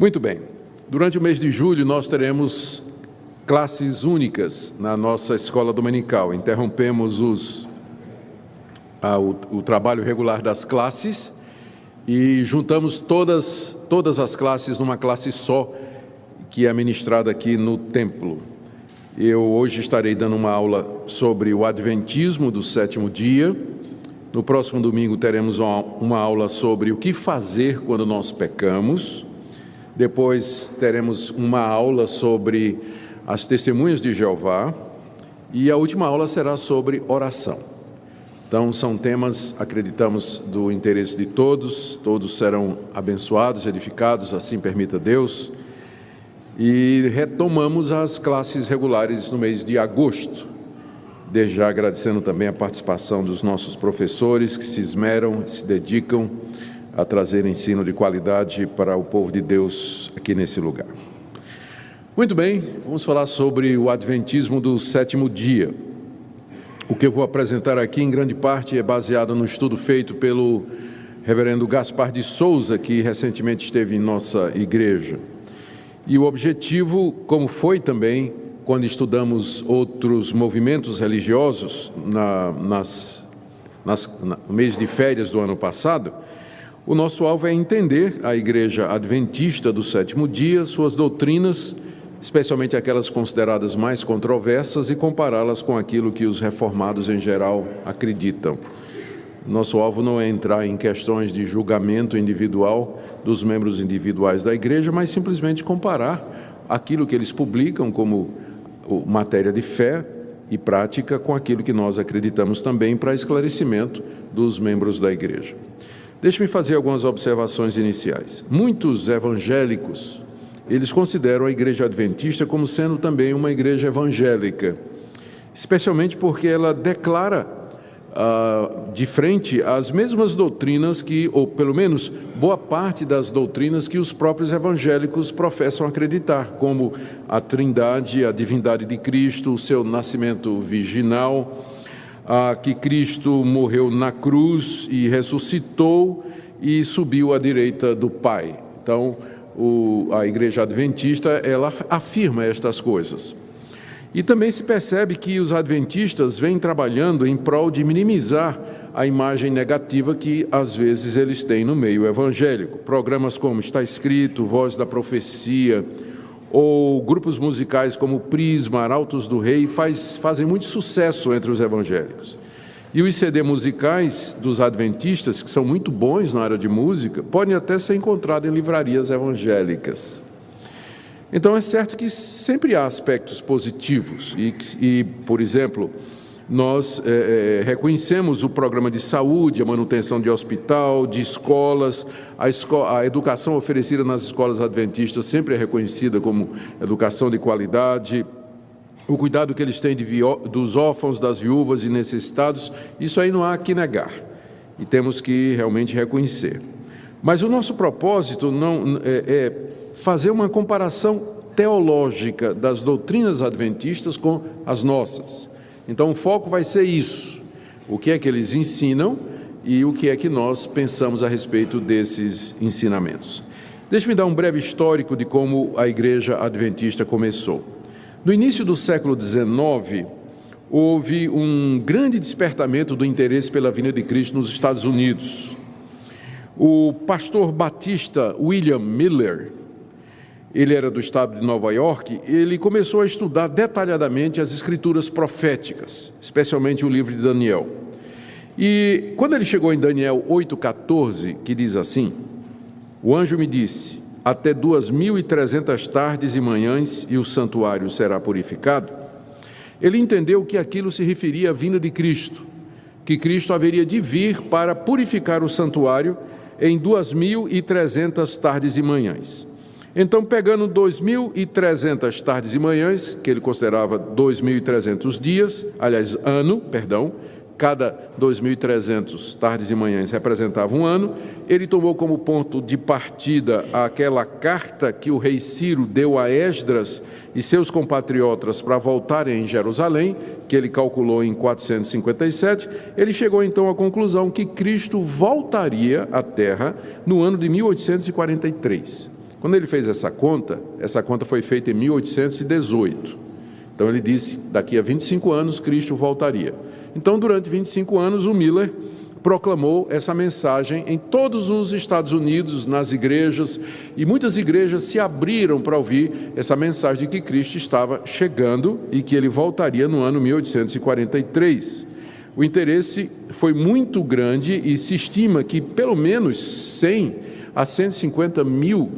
Muito bem. Durante o mês de julho, nós teremos classes únicas na nossa escola dominical. Interrompemos o trabalho regular das classes e juntamos todas as classes numa classe só, que é ministrada aqui no templo. Eu hoje estarei dando uma aula sobre o Adventismo do sétimo dia. No próximo domingo teremos uma aula sobre o que fazer quando nós pecamos. Depois teremos uma aula sobre as testemunhas de Jeová. E a última aula será sobre oração. Então, são temas, acreditamos, do interesse de todos. Todos serão abençoados, edificados, assim permita Deus. E retomamos as classes regulares no mês de agosto. Desde já agradecendo também a participação dos nossos professores que se esmeram, se dedicam a trazer ensino de qualidade para o povo de Deus aqui nesse lugar. Muito bem, vamos falar sobre o Adventismo do sétimo dia. O que eu vou apresentar aqui, em grande parte, é baseado no estudo feito pelo reverendo Gaspar de Souza, que recentemente esteve em nossa igreja. E o objetivo, como foi também quando estudamos outros movimentos religiosos no mês de férias do ano passado, o nosso alvo é entender a Igreja Adventista do sétimo dia, suas doutrinas, especialmente aquelas consideradas mais controversas, e compará-las com aquilo que os reformados em geral acreditam. Nosso alvo não é entrar em questões de julgamento individual dos membros individuais da igreja, mas simplesmente comparar aquilo que eles publicam como matéria de fé e prática com aquilo que nós acreditamos também, para esclarecimento dos membros da igreja. Deixe-me fazer algumas observações iniciais. Muitos evangélicos, eles consideram a igreja adventista como sendo também uma igreja evangélica, especialmente porque ela declara de frente as mesmas doutrinas ou pelo menos boa parte das doutrinas que os próprios evangélicos professam acreditar, como a trindade, a divindade de Cristo, o seu nascimento virginal, que Cristo morreu na cruz e ressuscitou e subiu à direita do Pai. Então, a igreja adventista, ela afirma estas coisas. E também se percebe que os adventistas vêm trabalhando em prol de minimizar a imagem negativa que, às vezes, eles têm no meio evangélico. Programas como Está Escrito, Voz da Profecia, ou grupos musicais como Prisma, Arautos do Rei, fazem muito sucesso entre os evangélicos. E os CD musicais dos adventistas, que são muito bons na área de música, podem até ser encontrados em livrarias evangélicas. Então, é certo que sempre há aspectos positivos e por exemplo, nós reconhecemos o programa de saúde, a manutenção de hospital, de escolas, a educação oferecida nas escolas adventistas sempre é reconhecida como educação de qualidade, o cuidado que eles têm dos órfãos, das viúvas e necessitados, isso aí não há que negar, e temos que realmente reconhecer. Mas o nosso propósito não é fazer uma comparação teológica das doutrinas adventistas com as nossas. Então, o foco vai ser isso, o que é que eles ensinam e o que é que nós pensamos a respeito desses ensinamentos. Deixe-me dar um breve histórico de como a igreja adventista começou. No início do século XIX, houve um grande despertamento do interesse pela vinda de Cristo nos Estados Unidos. O pastor batista William Miller, ele era do estado de Nova York, ele começou a estudar detalhadamente as escrituras proféticas, especialmente o livro de Daniel. E quando ele chegou em Daniel 8,14, que diz assim: o anjo me disse, até 2.300 tardes e manhãs e o santuário será purificado, ele entendeu que aquilo se referia à vinda de Cristo, que Cristo haveria de vir para purificar o santuário em 2.300 tardes e manhãs. Então, pegando 2.300 tardes e manhãs, que ele considerava 2.300 dias, cada 2.300 tardes e manhãs representava um ano, ele tomou como ponto de partida aquela carta que o rei Ciro deu a Esdras e seus compatriotas para voltarem em Jerusalém, que ele calculou em 457, ele chegou então à conclusão que Cristo voltaria à Terra no ano de 1843. Quando ele fez essa conta foi feita em 1818. Então ele disse, daqui a 25 anos Cristo voltaria. Então, durante 25 anos, o Miller proclamou essa mensagem em todos os Estados Unidos, nas igrejas, e muitas igrejas se abriram para ouvir essa mensagem de que Cristo estava chegando e que ele voltaria no ano 1843. O interesse foi muito grande e se estima que pelo menos 100 a 150 mil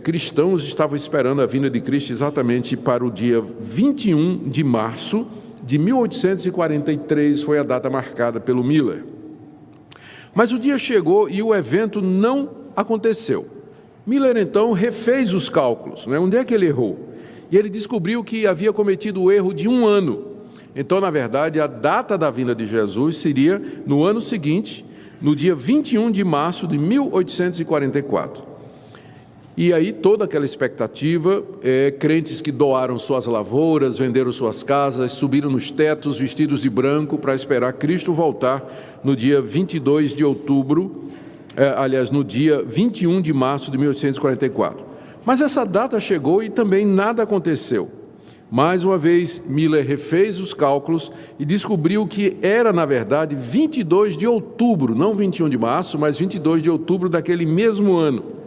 cristãos estavam esperando a vinda de Cristo exatamente para o dia 21 de março de 1843, foi a data marcada pelo Miller. Mas o dia chegou e o evento não aconteceu. Miller, então, refez os cálculos, né? Onde é que ele errou? E ele descobriu que havia cometido o erro de 1 ano. Então, na verdade, a data da vinda de Jesus seria no ano seguinte, no dia 21 de março de 1844. E aí toda aquela expectativa, crentes que doaram suas lavouras, venderam suas casas, subiram nos tetos vestidos de branco para esperar Cristo voltar no dia 22 de outubro, no dia 21 de março de 1844. Mas essa data chegou e também nada aconteceu. Mais uma vez, Miller refez os cálculos e descobriu que era, na verdade, 22 de outubro, não 21 de março, mas 22 de outubro daquele mesmo ano.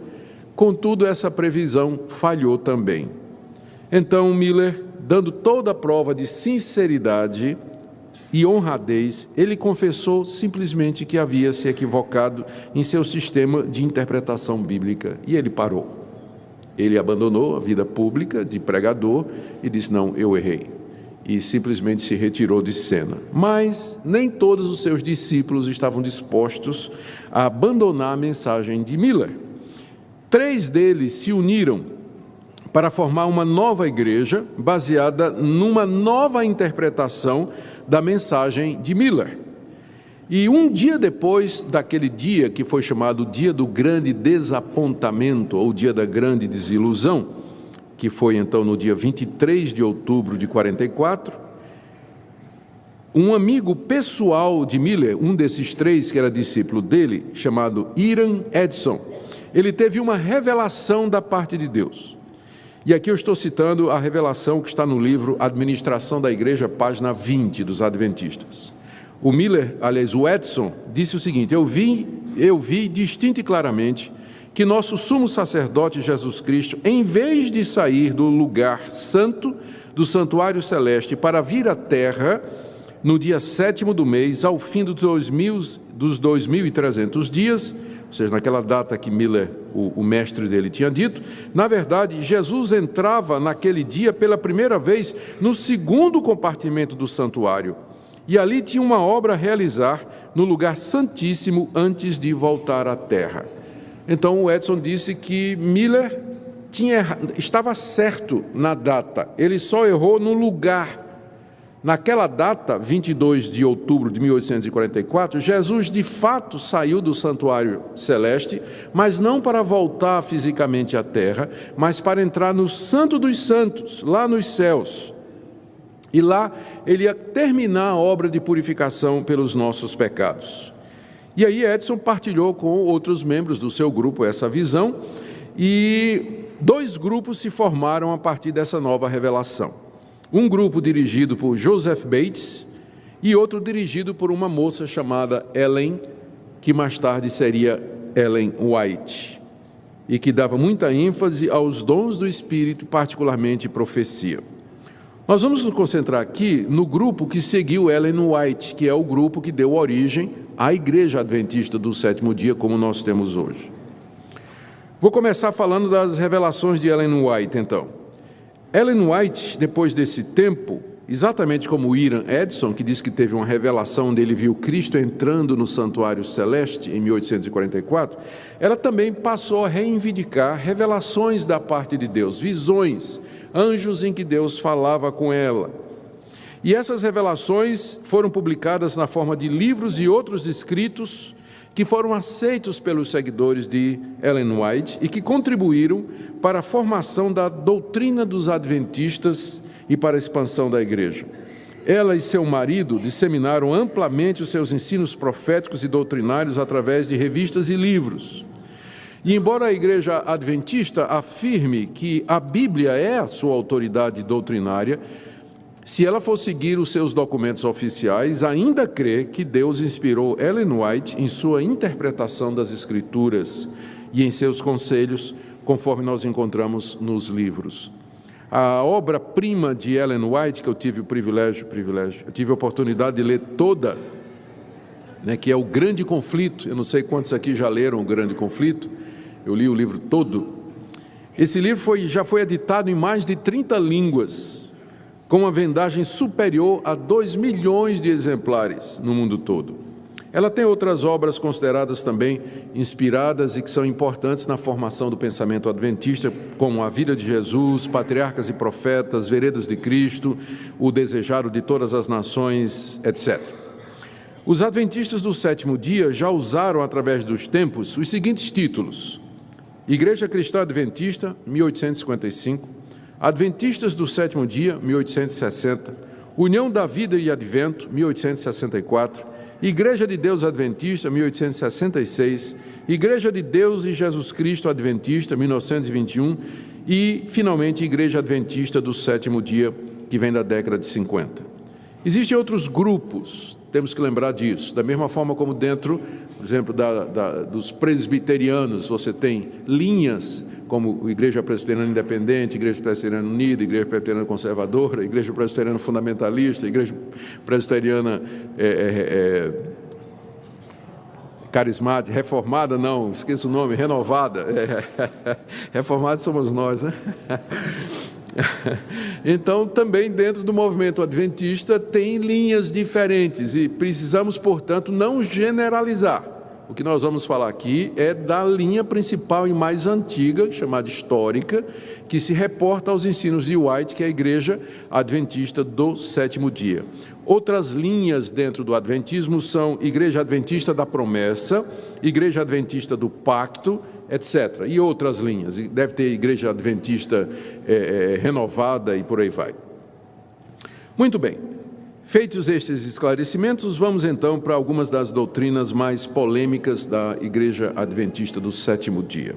Contudo, essa previsão falhou também. Então, Miller, dando toda a prova de sinceridade e honradez, ele confessou simplesmente que havia se equivocado em seu sistema de interpretação bíblica e ele parou. Ele abandonou a vida pública de pregador e disse, não, eu errei. E simplesmente se retirou de cena. Mas nem todos os seus discípulos estavam dispostos a abandonar a mensagem de Miller. 3 deles se uniram para formar uma nova igreja baseada numa nova interpretação da mensagem de Miller. E um dia depois daquele dia que foi chamado Dia do Grande Desapontamento, ou Dia da Grande Desilusão, que foi então no dia 23 de outubro de 44, um amigo pessoal de Miller, um desses 3 que era discípulo dele, chamado Hiram Edson, ele teve uma revelação da parte de Deus. E aqui eu estou citando a revelação que está no livro Administração da Igreja, página 20 dos Adventistas. O Edson, disse o seguinte, eu vi distinto e claramente que nosso sumo sacerdote Jesus Cristo, em vez de sair do lugar santo, do santuário celeste, para vir à terra, no dia 7º do mês, ao fim dos 2.300 dias, ou seja, naquela data que Miller, o mestre dele, tinha dito, na verdade, Jesus entrava naquele dia pela primeira vez no 2º compartimento do santuário, e ali tinha uma obra a realizar no lugar santíssimo antes de voltar à terra. Então o Edson disse que Miller estava certo na data, ele só errou no lugar. Naquela data, 22 de outubro de 1844, Jesus de fato saiu do santuário celeste, mas não para voltar fisicamente à terra, mas para entrar no Santo dos Santos, lá nos céus. E lá ele ia terminar a obra de purificação pelos nossos pecados. E aí Edson partilhou com outros membros do seu grupo essa visão, e 2 grupos se formaram a partir dessa nova revelação. Um grupo dirigido por Joseph Bates e outro dirigido por uma moça chamada Ellen, que mais tarde seria Ellen White, e que dava muita ênfase aos dons do Espírito, particularmente profecia. Nós vamos nos concentrar aqui no grupo que seguiu Ellen White, que é o grupo que deu origem à Igreja Adventista do Sétimo Dia, como nós temos hoje. Vou começar falando das revelações de Ellen White, então. Ellen White, depois desse tempo, exatamente como o Hiram Edson, que diz que teve uma revelação onde ele viu Cristo entrando no santuário celeste em 1844, ela também passou a reivindicar revelações da parte de Deus, visões, anjos em que Deus falava com ela. E essas revelações foram publicadas na forma de livros e outros escritos que foram aceitos pelos seguidores de Ellen White e que contribuíram para a formação da doutrina dos adventistas e para a expansão da igreja. Ela e seu marido disseminaram amplamente os seus ensinos proféticos e doutrinários através de revistas e livros. E embora a Igreja Adventista afirme que a Bíblia é a sua autoridade doutrinária, se ela for seguir os seus documentos oficiais, ainda crê que Deus inspirou Ellen White em sua interpretação das Escrituras e em seus conselhos, conforme nós encontramos nos livros. A obra-prima de Ellen White, que eu tive eu tive a oportunidade de ler toda, que é O Grande Conflito. Eu não sei quantos aqui já leram O Grande Conflito, eu li o livro todo. Esse livro já foi editado em mais de 30 línguas, com uma vendagem superior a 2 milhões de exemplares no mundo todo. Ela tem outras obras consideradas também inspiradas e que são importantes na formação do pensamento adventista, como A Vida de Jesus, Patriarcas e Profetas, Veredas de Cristo, O Desejado de Todas as Nações, etc. Os adventistas do sétimo dia já usaram, através dos tempos, os seguintes títulos: Igreja Cristã Adventista, 1855, Adventistas do Sétimo Dia, 1860, União da Vida e Advento, 1864, Igreja de Deus Adventista, 1866, Igreja de Deus e Jesus Cristo Adventista, 1921 e, finalmente, Igreja Adventista do Sétimo Dia, que vem da década de 50. Existem outros grupos, temos que lembrar disso, da mesma forma como dentro, por exemplo, dos presbiterianos, você tem linhas como Igreja Presbiteriana Independente, Igreja Presbiteriana Unida, Igreja Presbiteriana Conservadora, Igreja Presbiteriana Fundamentalista, Igreja Presbiteriana Carismática, Reformada, não, esqueço o nome, Renovada. Reformados somos nós, né? Então, também dentro do movimento adventista tem linhas diferentes e precisamos, portanto, não generalizar. O que nós vamos falar aqui é da linha principal e mais antiga, chamada histórica, que se reporta aos ensinos de White, que é a Igreja Adventista do Sétimo Dia. Outras linhas dentro do Adventismo são Igreja Adventista da Promessa, Igreja Adventista do Pacto, etc. E outras linhas, deve ter Igreja Adventista Renovada e por aí vai. Muito bem. Feitos estes esclarecimentos, vamos então para algumas das doutrinas mais polêmicas da Igreja Adventista do Sétimo Dia.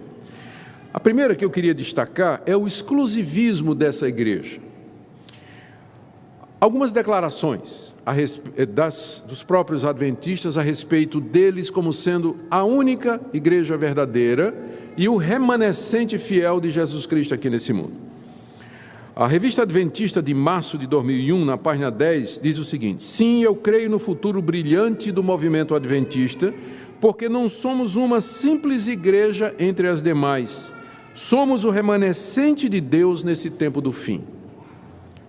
A primeira que eu queria destacar é o exclusivismo dessa igreja. Algumas declarações dos próprios adventistas a respeito deles como sendo a única igreja verdadeira e o remanescente fiel de Jesus Cristo aqui nesse mundo. A Revista Adventista de março de 2001, na página 10, diz o seguinte: sim, eu creio no futuro brilhante do movimento adventista, porque não somos uma simples igreja entre as demais, somos o remanescente de Deus nesse tempo do fim.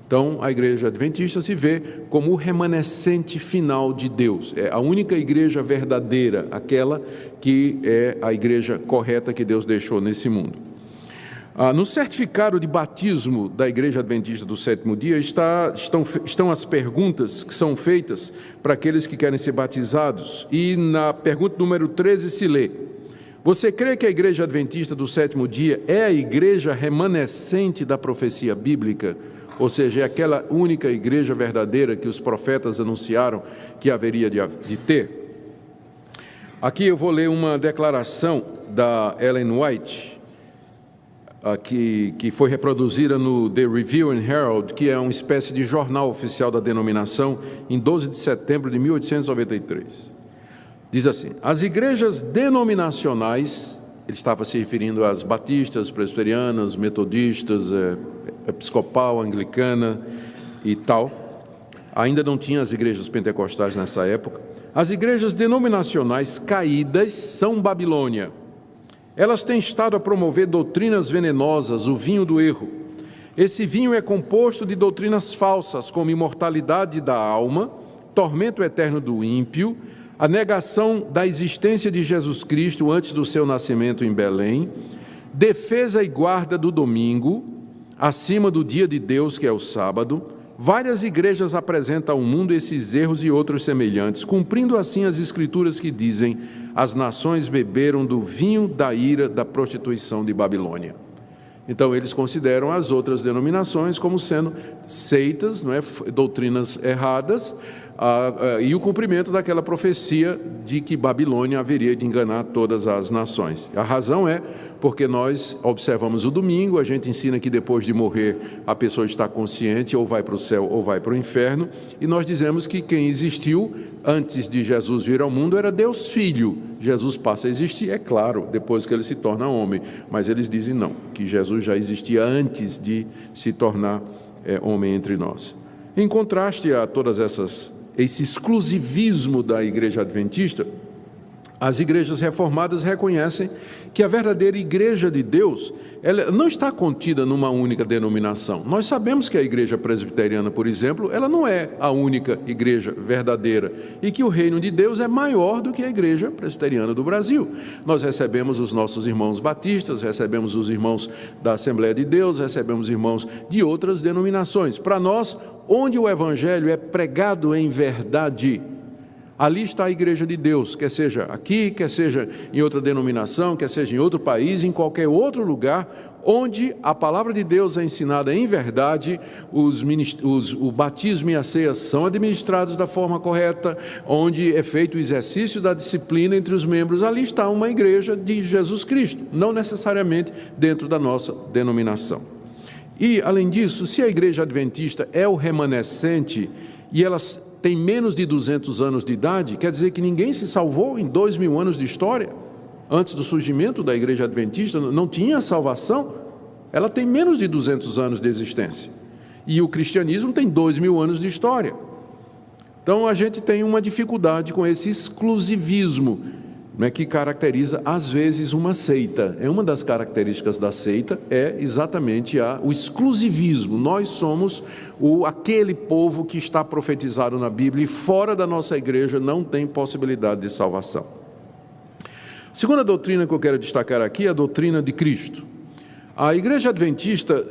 Então, a igreja adventista se vê como o remanescente final de Deus, é a única igreja verdadeira, aquela que é a igreja correta que Deus deixou nesse mundo. No certificado de batismo da Igreja Adventista do Sétimo Dia estão as perguntas que são feitas para aqueles que querem ser batizados. E na pergunta número 13 se lê: você crê que a Igreja Adventista do Sétimo Dia é a igreja remanescente da profecia bíblica? Ou seja, é aquela única igreja verdadeira que os profetas anunciaram que haveria de ter? Aqui eu vou ler uma declaração da Ellen White, que foi reproduzida no The Review and Herald, que é uma espécie de jornal oficial da denominação, em 12 de setembro de 1893. Diz assim: as igrejas denominacionais, ele estava se referindo às batistas, presbiterianas, metodistas, episcopal, anglicana e tal, ainda não tinha as igrejas pentecostais nessa época. As igrejas denominacionais caídas são Babilônia. Elas têm estado a promover doutrinas venenosas, o vinho do erro. Esse vinho é composto de doutrinas falsas, como imortalidade da alma, tormento eterno do ímpio, a negação da existência de Jesus Cristo antes do seu nascimento em Belém, defesa e guarda do domingo, acima do dia de Deus, que é o sábado. Várias igrejas apresentam ao mundo esses erros e outros semelhantes, cumprindo assim as escrituras que dizem: as nações beberam do vinho da ira da prostituição de Babilônia. Então, eles consideram as outras denominações como sendo seitas, não é? Doutrinas erradas, e o cumprimento daquela profecia de que Babilônia haveria de enganar todas as nações. A razão é porque nós observamos o domingo, a gente ensina que depois de morrer a pessoa está consciente, ou vai para o céu ou vai para o inferno, e nós dizemos que quem existiu antes de Jesus vir ao mundo era Deus Filho. Jesus passa a existir, é claro, depois que ele se torna homem, mas eles dizem não, que Jesus já existia antes de se tornar homem entre nós. Em contraste a todas esse exclusivismo da Igreja Adventista, as igrejas reformadas reconhecem que a verdadeira Igreja de Deus, ela não está contida numa única denominação. Nós sabemos que a Igreja Presbiteriana, por exemplo, ela não é a única igreja verdadeira e que o reino de Deus é maior do que a Igreja Presbiteriana do Brasil. Nós recebemos os nossos irmãos batistas, recebemos os irmãos da Assembleia de Deus, recebemos irmãos de outras denominações. Para nós, onde o Evangelho é pregado em verdade, ali está a Igreja de Deus, quer seja aqui, quer seja em outra denominação, quer seja em outro país, em qualquer outro lugar, onde a palavra de Deus é ensinada em verdade, o batismo e a ceia são administrados da forma correta, onde é feito o exercício da disciplina entre os membros, ali está uma igreja de Jesus Cristo, não necessariamente dentro da nossa denominação. E, além disso, se a Igreja Adventista é o remanescente e elas tem menos de 200 anos de idade, quer dizer que ninguém se salvou em 2000 anos de história. Antes do surgimento da Igreja Adventista, não tinha salvação. Ela tem menos de 200 anos de existência. E o cristianismo tem 2000 anos de história. Então, a gente tem uma dificuldade com esse exclusivismo, né, que caracteriza, às vezes, uma seita. Uma das características da seita é exatamente o exclusivismo. Nós somos aquele povo que está profetizado na Bíblia e fora da nossa igreja não tem possibilidade de salvação. A segunda doutrina que eu quero destacar aqui é a doutrina de Cristo. A Igreja Adventista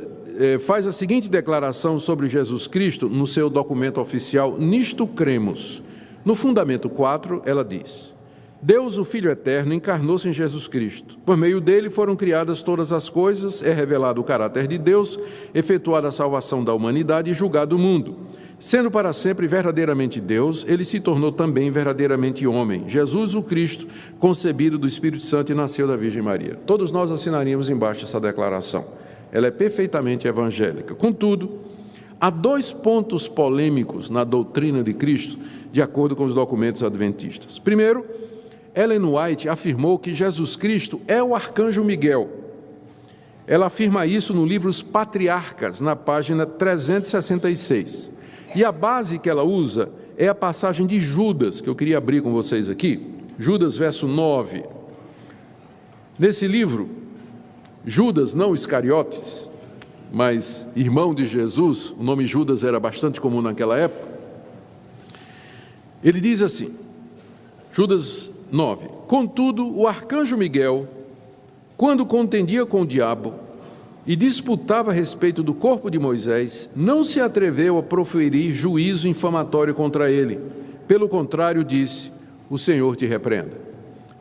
faz a seguinte declaração sobre Jesus Cristo no seu documento oficial, Nisto Cremos. No fundamento 4, ela diz: Deus, o Filho Eterno, encarnou-se em Jesus Cristo. Por meio dele foram criadas todas as coisas, é revelado o caráter de Deus, efetuada a salvação da humanidade e julgado o mundo. Sendo para sempre verdadeiramente Deus, ele se tornou também verdadeiramente homem. Jesus, o Cristo, concebido do Espírito Santo e nasceu da Virgem Maria. Todos nós assinaríamos embaixo essa declaração. Ela é perfeitamente evangélica. Contudo, há 2 pontos polêmicos na doutrina de Cristo, de acordo com os documentos adventistas. Primeiro, Ellen White afirmou que Jesus Cristo é o arcanjo Miguel. Ela afirma isso no livro Os Patriarcas, na página 366. E a base que ela usa é a passagem de Judas, que eu queria abrir com vocês aqui. Judas, verso 9. Nesse livro, Judas, não Iscariotes, mas irmão de Jesus, o nome Judas era bastante comum naquela época. Ele diz assim, Judas 9: Contudo, o arcanjo Miguel, quando contendia com o diabo e disputava a respeito do corpo de Moisés, não se atreveu a proferir juízo infamatório contra ele. Pelo contrário, disse: o Senhor te repreenda.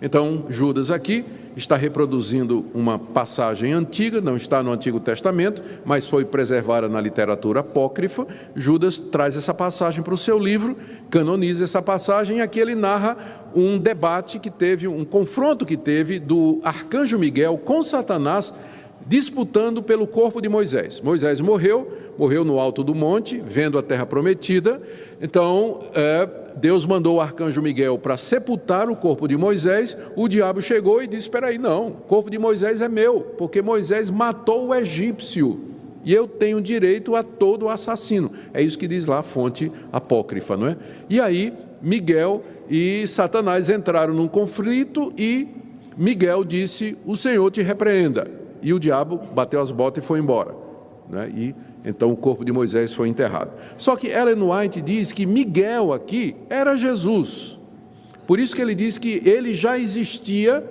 Então, Judas aqui está reproduzindo uma passagem antiga, não está no Antigo Testamento, mas foi preservada na literatura apócrifa. Judas traz essa passagem para o seu livro, canoniza essa passagem, e aqui ele narra um debate que teve, um confronto que teve do arcanjo Miguel com Satanás, disputando pelo corpo de Moisés. Moisés morreu no alto do monte, vendo a terra prometida. Então, Deus mandou o arcanjo Miguel para sepultar o corpo de Moisés. O diabo chegou e disse: espera aí, não, o corpo de Moisés é meu, porque Moisés matou o egípcio e eu tenho direito a todo assassino. É isso que diz lá a fonte apócrifa, não é? E aí Miguel e Satanás entraram num conflito e Miguel disse: o Senhor te repreenda. E o diabo bateu as botas e foi embora, né? E então o corpo de Moisés foi enterrado. Só que Ellen White diz que Miguel aqui era Jesus. Por isso que ele diz que ele já existia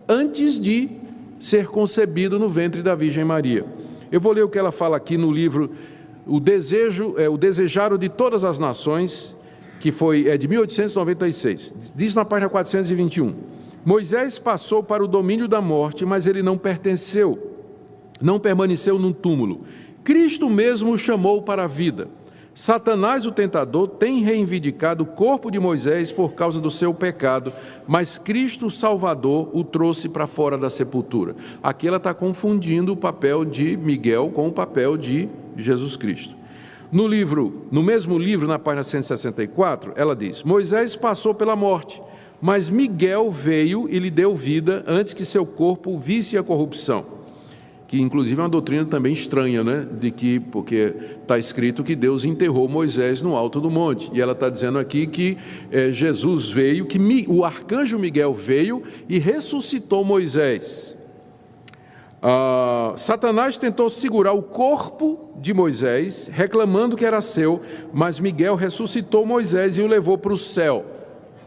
antes de ser concebido no ventre da Virgem Maria. Eu vou ler o que ela fala aqui no livro O Desejaro de Todas as Nações, que é de 1896. Diz na página 421. Moisés passou para o domínio da morte, mas ele não permaneceu num túmulo. Cristo mesmo o chamou para a vida. Satanás, o tentador, tem reivindicado o corpo de Moisés por causa do seu pecado, mas Cristo, o Salvador, o trouxe para fora da sepultura. Aqui ela está confundindo o papel de Miguel com o papel de Jesus Cristo. No mesmo livro, na página 164, ela diz: Moisés passou pela morte, mas Miguel veio e lhe deu vida antes que seu corpo visse a corrupção. Que inclusive é uma doutrina também estranha, né? Porque está escrito que Deus enterrou Moisés no alto do monte, e ela está dizendo aqui que Jesus veio, que o arcanjo Miguel veio e ressuscitou Moisés. Satanás tentou segurar o corpo de Moisés, reclamando que era seu, mas Miguel ressuscitou Moisés e o levou para o céu.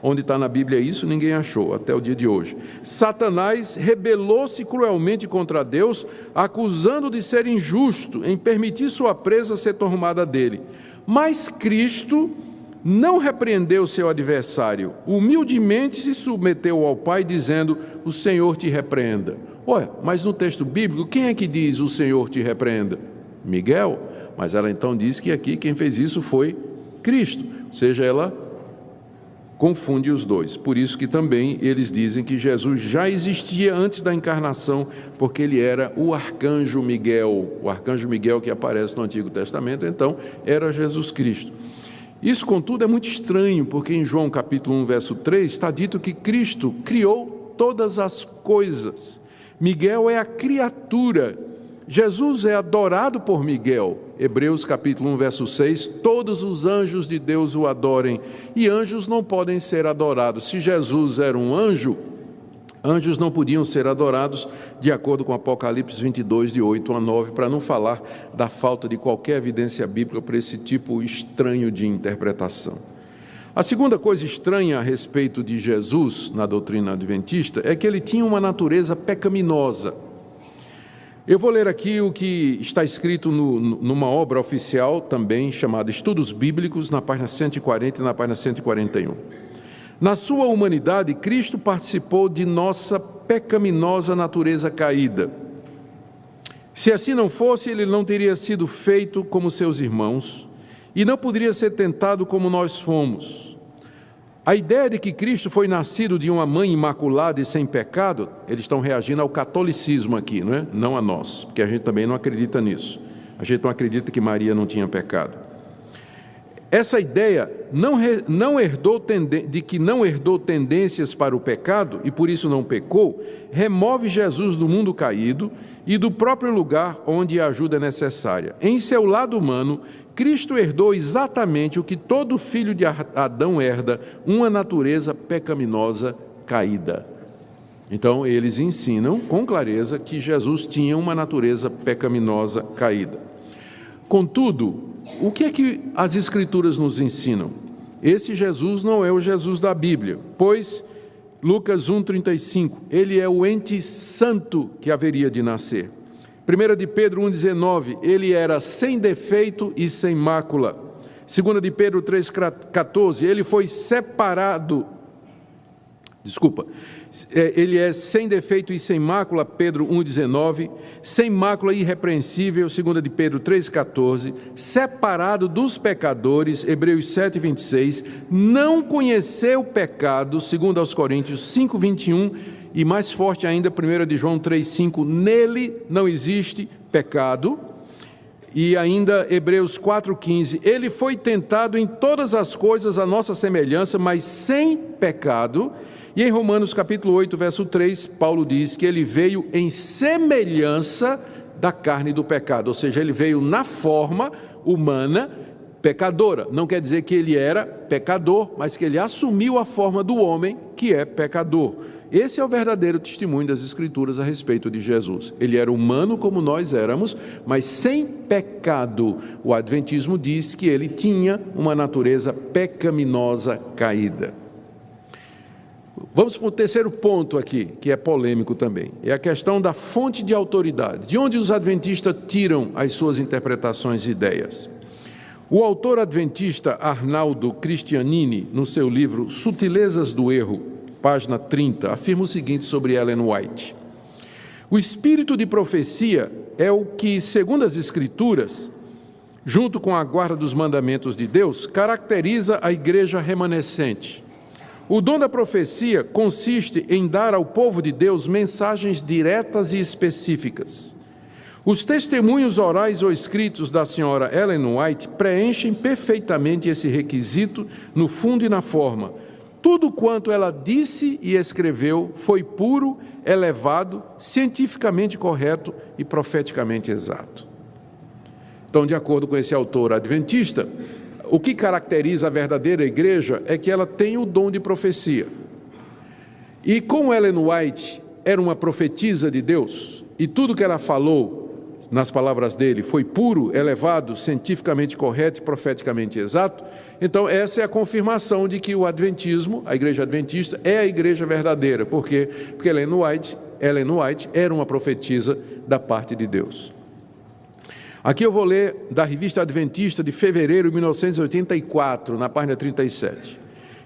Onde está na Bíblia isso, ninguém achou, até o dia de hoje. Satanás rebelou-se cruelmente contra Deus, acusando de ser injusto em permitir sua presa ser tomada dele. Mas Cristo não repreendeu seu adversário, humildemente se submeteu ao Pai, dizendo: o Senhor te repreenda. Olha, mas no texto bíblico, quem é que diz o Senhor te repreenda? Miguel. Mas ela então diz que aqui quem fez isso foi Cristo, ou seja, ela confunde os dois. Por isso que também eles dizem que Jesus já existia antes da encarnação, porque ele era o arcanjo Miguel que aparece no Antigo Testamento, então era Jesus Cristo. Isso, contudo, é muito estranho, porque em João capítulo 1, verso 3, está dito que Cristo criou todas as coisas. Miguel é a criatura. Jesus é adorado por Miguel. Hebreus capítulo 1, verso 6, todos os anjos de Deus o adorem, e anjos não podem ser adorados. Se Jesus era um anjo, anjos não podiam ser adorados, de acordo com Apocalipse 22, de 8 a 9, para não falar da falta de qualquer evidência bíblica para esse tipo estranho de interpretação. A segunda coisa estranha a respeito de Jesus, na doutrina adventista, é que ele tinha uma natureza pecaminosa. Eu vou ler aqui o que está escrito numa obra oficial também, chamada Estudos Bíblicos, na página 140 e na página 141. Na sua humanidade, Cristo participou de nossa pecaminosa natureza caída. Se assim não fosse, ele não teria sido feito como seus irmãos e não poderia ser tentado como nós fomos. A ideia de que Cristo foi nascido de uma mãe imaculada e sem pecado, eles estão reagindo ao catolicismo aqui, não é? Não a nós, porque a gente também não acredita nisso. A gente não acredita que Maria não tinha pecado. Essa ideia de que não herdou tendências para o pecado e por isso não pecou, remove Jesus do mundo caído e do próprio lugar onde a ajuda é necessária. Em seu lado humano, Cristo herdou exatamente o que todo filho de Adão herda, uma natureza pecaminosa caída. Então, eles ensinam com clareza que Jesus tinha uma natureza pecaminosa caída. Contudo, o que é que as Escrituras nos ensinam? Esse Jesus não é o Jesus da Bíblia, pois Lucas 1,35, ele é o ente santo que haveria de nascer. 1 de Pedro 1,19, ele era sem defeito e sem mácula. 2 de Pedro 3,14, ele foi separado, ele é sem defeito e sem mácula, Pedro 1,19, sem mácula irrepreensível, 2 de Pedro 3,14, separado dos pecadores, Hebreus 7,26, não conheceu o pecado, 2 aos Coríntios 5,21, e mais forte ainda, 1 de João 3,5, nele não existe pecado. E ainda Hebreus 4,15, ele foi tentado em todas as coisas à nossa semelhança, mas sem pecado. E em Romanos capítulo 8, verso 3, Paulo diz que ele veio em semelhança da carne do pecado, ou seja, ele veio na forma humana pecadora. Não quer dizer que ele era pecador, mas que ele assumiu a forma do homem que é pecador. Esse é o verdadeiro testemunho das Escrituras a respeito de Jesus. Ele era humano como nós éramos, mas sem pecado. O Adventismo diz que ele tinha uma natureza pecaminosa caída. Vamos para o terceiro ponto aqui, que é polêmico também. É a questão da fonte de autoridade. De onde os adventistas tiram as suas interpretações e ideias? O autor adventista Arnaldo Cristianini, no seu livro Sutilezas do Erro, página 30, afirma o seguinte sobre Ellen White: o espírito de profecia é o que, segundo as Escrituras, junto com a guarda dos mandamentos de Deus, caracteriza a igreja remanescente. O dom da profecia consiste em dar ao povo de Deus mensagens diretas e específicas. Os testemunhos orais ou escritos da senhora Ellen White preenchem perfeitamente esse requisito no fundo e na forma. Tudo quanto ela disse e escreveu foi puro, elevado, cientificamente correto e profeticamente exato. Então, de acordo com esse autor adventista, o que caracteriza a verdadeira igreja é que ela tem o dom de profecia. E como Ellen White era uma profetisa de Deus, e tudo que ela falou, nas palavras dele, foi puro, elevado, cientificamente correto e profeticamente exato, então essa é a confirmação de que o adventismo, a igreja adventista, é a igreja verdadeira. Por quê? Porque Ellen White era uma profetisa da parte de Deus. Aqui eu vou ler da Revista Adventista de fevereiro de 1984, na página 37.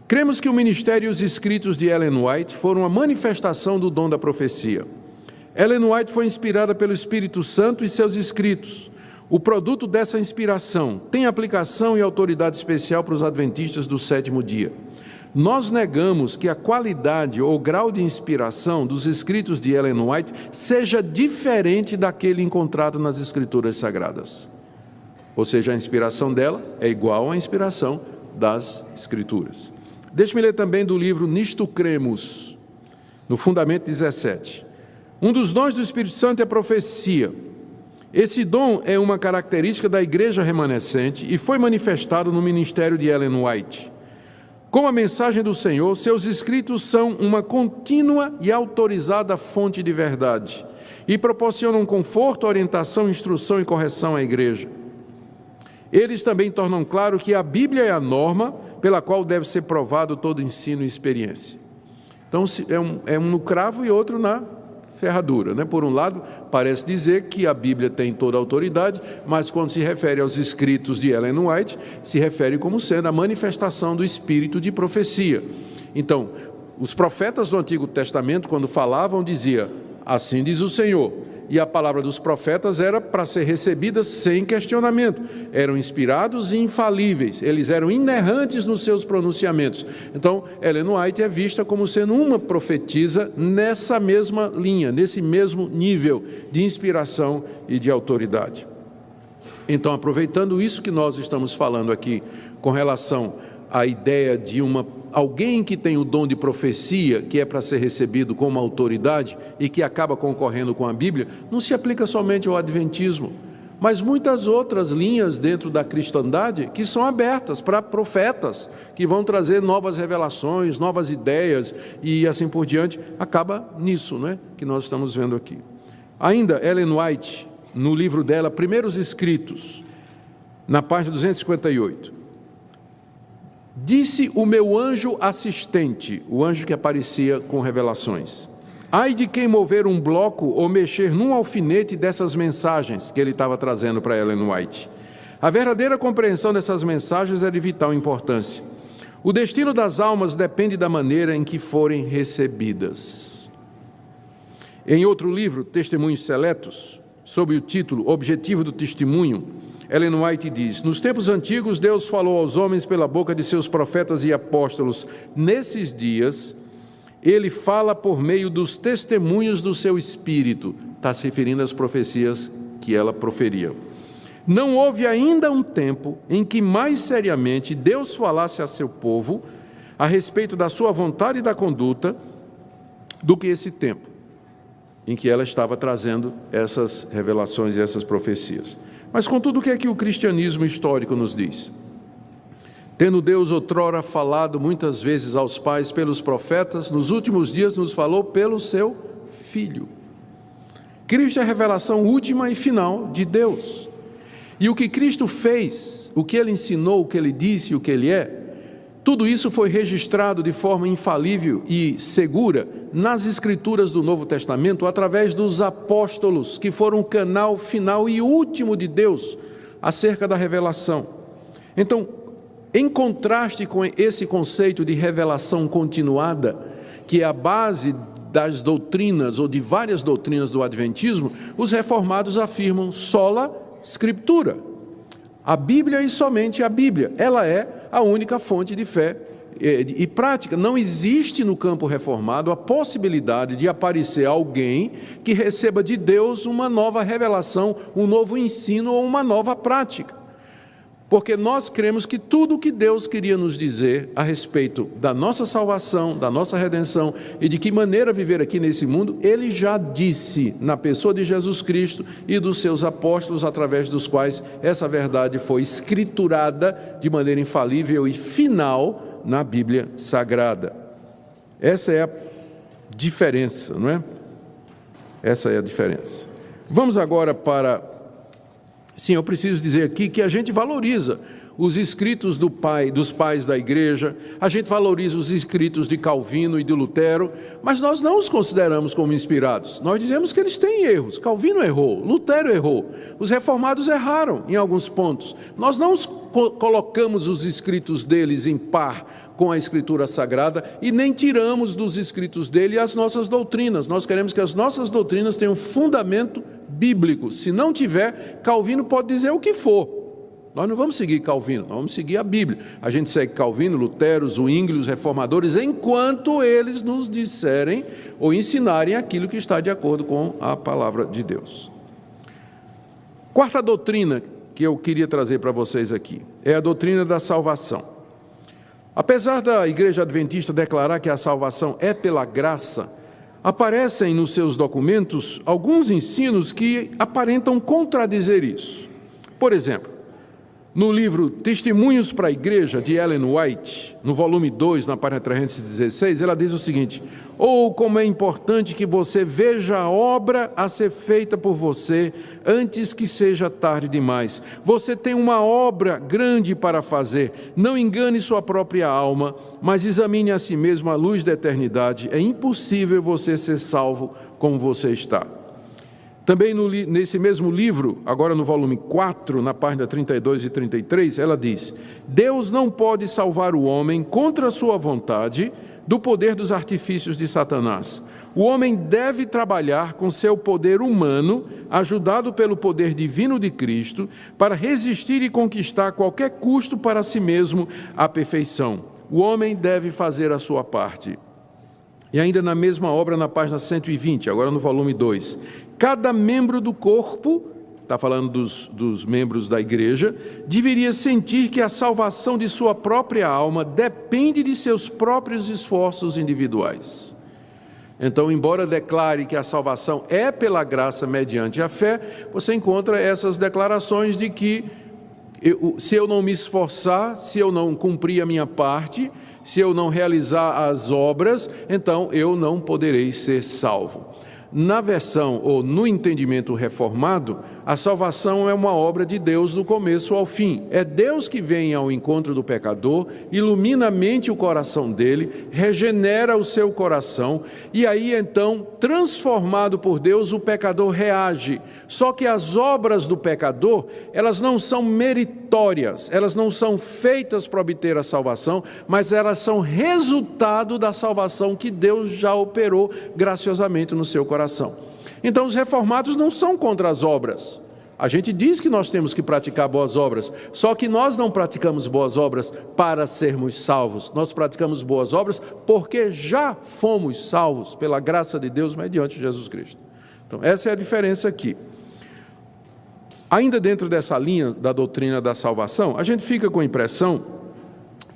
Cremos que o ministério e os escritos de Ellen White foram uma manifestação do dom da profecia. Ellen White foi inspirada pelo Espírito Santo e seus escritos. O produto dessa inspiração tem aplicação e autoridade especial para os adventistas do sétimo dia. Nós negamos que a qualidade ou grau de inspiração dos escritos de Ellen White seja diferente daquele encontrado nas Escrituras Sagradas. Ou seja, a inspiração dela é igual à inspiração das Escrituras. Deixe-me ler também do livro Nisto Cremos, no Fundamento 17. Um dos dons do Espírito Santo é a profecia. Esse dom é uma característica da igreja remanescente e foi manifestado no ministério de Ellen White. Como a mensagem do Senhor, seus escritos são uma contínua e autorizada fonte de verdade e proporcionam conforto, orientação, instrução e correção à igreja. Eles também tornam claro que a Bíblia é a norma pela qual deve ser provado todo ensino e experiência. Então, é um no cravo e outro na ferradura, né? Por um lado, parece dizer que a Bíblia tem toda a autoridade, mas quando se refere aos escritos de Ellen White, se refere como sendo a manifestação do espírito de profecia. Então, os profetas do Antigo Testamento, quando falavam, diziam, assim diz o Senhor. E a palavra dos profetas era para ser recebida sem questionamento. Eram inspirados e infalíveis. Eles eram inerrantes nos seus pronunciamentos. Então, Ellen White é vista como sendo uma profetisa nessa mesma linha, nesse mesmo nível de inspiração e de autoridade. Então, aproveitando isso que nós estamos falando aqui com relação à ideia de alguém que tem o dom de profecia, que é para ser recebido como autoridade e que acaba concorrendo com a Bíblia, não se aplica somente ao adventismo, mas muitas outras linhas dentro da cristandade que são abertas para profetas, que vão trazer novas revelações, novas ideias e assim por diante. Acaba nisso, né, que nós estamos vendo aqui. Ainda Ellen White, no livro dela, Primeiros Escritos, na página 258, disse o meu anjo assistente, o anjo que aparecia com revelações, ai de quem mover um bloco ou mexer num alfinete dessas mensagens que ele estava trazendo para Ellen White. A verdadeira compreensão dessas mensagens é de vital importância. O destino das almas depende da maneira em que forem recebidas. Em outro livro, Testemunhos Seletos, sob o título Objetivo do Testemunho, Ellen White diz, nos tempos antigos, Deus falou aos homens pela boca de seus profetas e apóstolos. Nesses dias, Ele fala por meio dos testemunhos do seu Espírito. Está se referindo às profecias que ela proferia. Não houve ainda um tempo em que mais seriamente Deus falasse a seu povo a respeito da sua vontade e da conduta do que esse tempo em que ela estava trazendo essas revelações e essas profecias. Mas, contudo, o que é que o cristianismo histórico nos diz? Tendo Deus outrora falado muitas vezes aos pais pelos profetas, nos últimos dias nos falou pelo seu Filho. Cristo é a revelação última e final de Deus. E o que Cristo fez, o que Ele ensinou, o que Ele disse, o que Ele é, tudo isso foi registrado de forma infalível e segura nas Escrituras do Novo Testamento, através dos apóstolos, que foram o canal final e último de Deus acerca da revelação. Então, em contraste com esse conceito de revelação continuada, que é a base das doutrinas ou de várias doutrinas do adventismo, os reformados afirmam sola scriptura. A Bíblia e somente a Bíblia. Ela é a única fonte de fé e prática. Não existe no campo reformado a possibilidade de aparecer alguém que receba de Deus uma nova revelação, um novo ensino ou uma nova prática. Porque nós cremos que tudo o que Deus queria nos dizer a respeito da nossa salvação, da nossa redenção e de que maneira viver aqui nesse mundo, Ele já disse na pessoa de Jesus Cristo e dos seus apóstolos, através dos quais essa verdade foi escriturada de maneira infalível e final na Bíblia Sagrada. Essa é a diferença, não é? Essa é a diferença. Vamos agora para... Sim, eu preciso dizer aqui que a gente valoriza os escritos dos pais da igreja, a gente valoriza os escritos de Calvino e de Lutero, mas nós não os consideramos como inspirados. Nós dizemos que eles têm erros. Calvino errou, Lutero errou, os reformados erraram em alguns pontos. Nós não colocamos os escritos deles em par com a Escritura Sagrada e nem tiramos dos escritos dele as nossas doutrinas. Nós queremos que as nossas doutrinas tenham fundamento bíblico. Se não tiver, Calvino pode dizer o que for. Nós não vamos seguir Calvino, nós vamos seguir a Bíblia. A gente segue Calvino, Lutero, Zwingli, os reformadores, enquanto eles nos disserem ou ensinarem aquilo que está de acordo com a palavra de Deus. Quarta doutrina que eu queria trazer para vocês aqui é a doutrina da salvação. Apesar da Igreja Adventista declarar que a salvação é pela graça, aparecem nos seus documentos alguns ensinos que aparentam contradizer isso. Por exemplo, no livro Testemunhos para a Igreja, de Ellen White, no volume 2, na página 316, ela diz o seguinte: como é importante que você veja a obra a ser feita por você antes que seja tarde demais. Você tem uma obra grande para fazer. Não engane sua própria alma, mas examine a si mesmo à luz da eternidade. É impossível você ser salvo como você está. Também nesse mesmo livro, agora no volume 4, na página 32 e 33, ela diz: Deus não pode salvar o homem contra a sua vontade do poder dos artifícios de Satanás. O homem deve trabalhar com seu poder humano, ajudado pelo poder divino de Cristo, para resistir e conquistar a qualquer custo para si mesmo a perfeição. O homem deve fazer a sua parte. E ainda na mesma obra, na página 120, agora no volume 2, cada membro do corpo, está falando dos membros da igreja, deveria sentir que a salvação de sua própria alma depende de seus próprios esforços individuais. Então, embora declare que a salvação é pela graça mediante a fé, você encontra essas declarações de que se eu não me esforçar, se eu não cumprir a minha parte, se eu não realizar as obras, então eu não poderei ser salvo. Na versão ou no entendimento reformado, a salvação é uma obra de Deus do começo ao fim. É Deus que vem ao encontro do pecador, ilumina a mente e o coração dele, regenera o seu coração, e aí então, transformado por Deus, o pecador reage. Só que as obras do pecador, elas não são meritórias, elas não são feitas para obter a salvação, mas elas são resultado da salvação que Deus já operou graciosamente no seu coração. Então, os reformados não são contra as obras. A gente diz que nós temos que praticar boas obras, só que nós não praticamos boas obras para sermos salvos. Nós praticamos boas obras porque já fomos salvos pela graça de Deus mediante Jesus Cristo. Então, essa é a diferença aqui. Ainda dentro dessa linha da doutrina da salvação, a gente fica com a impressão,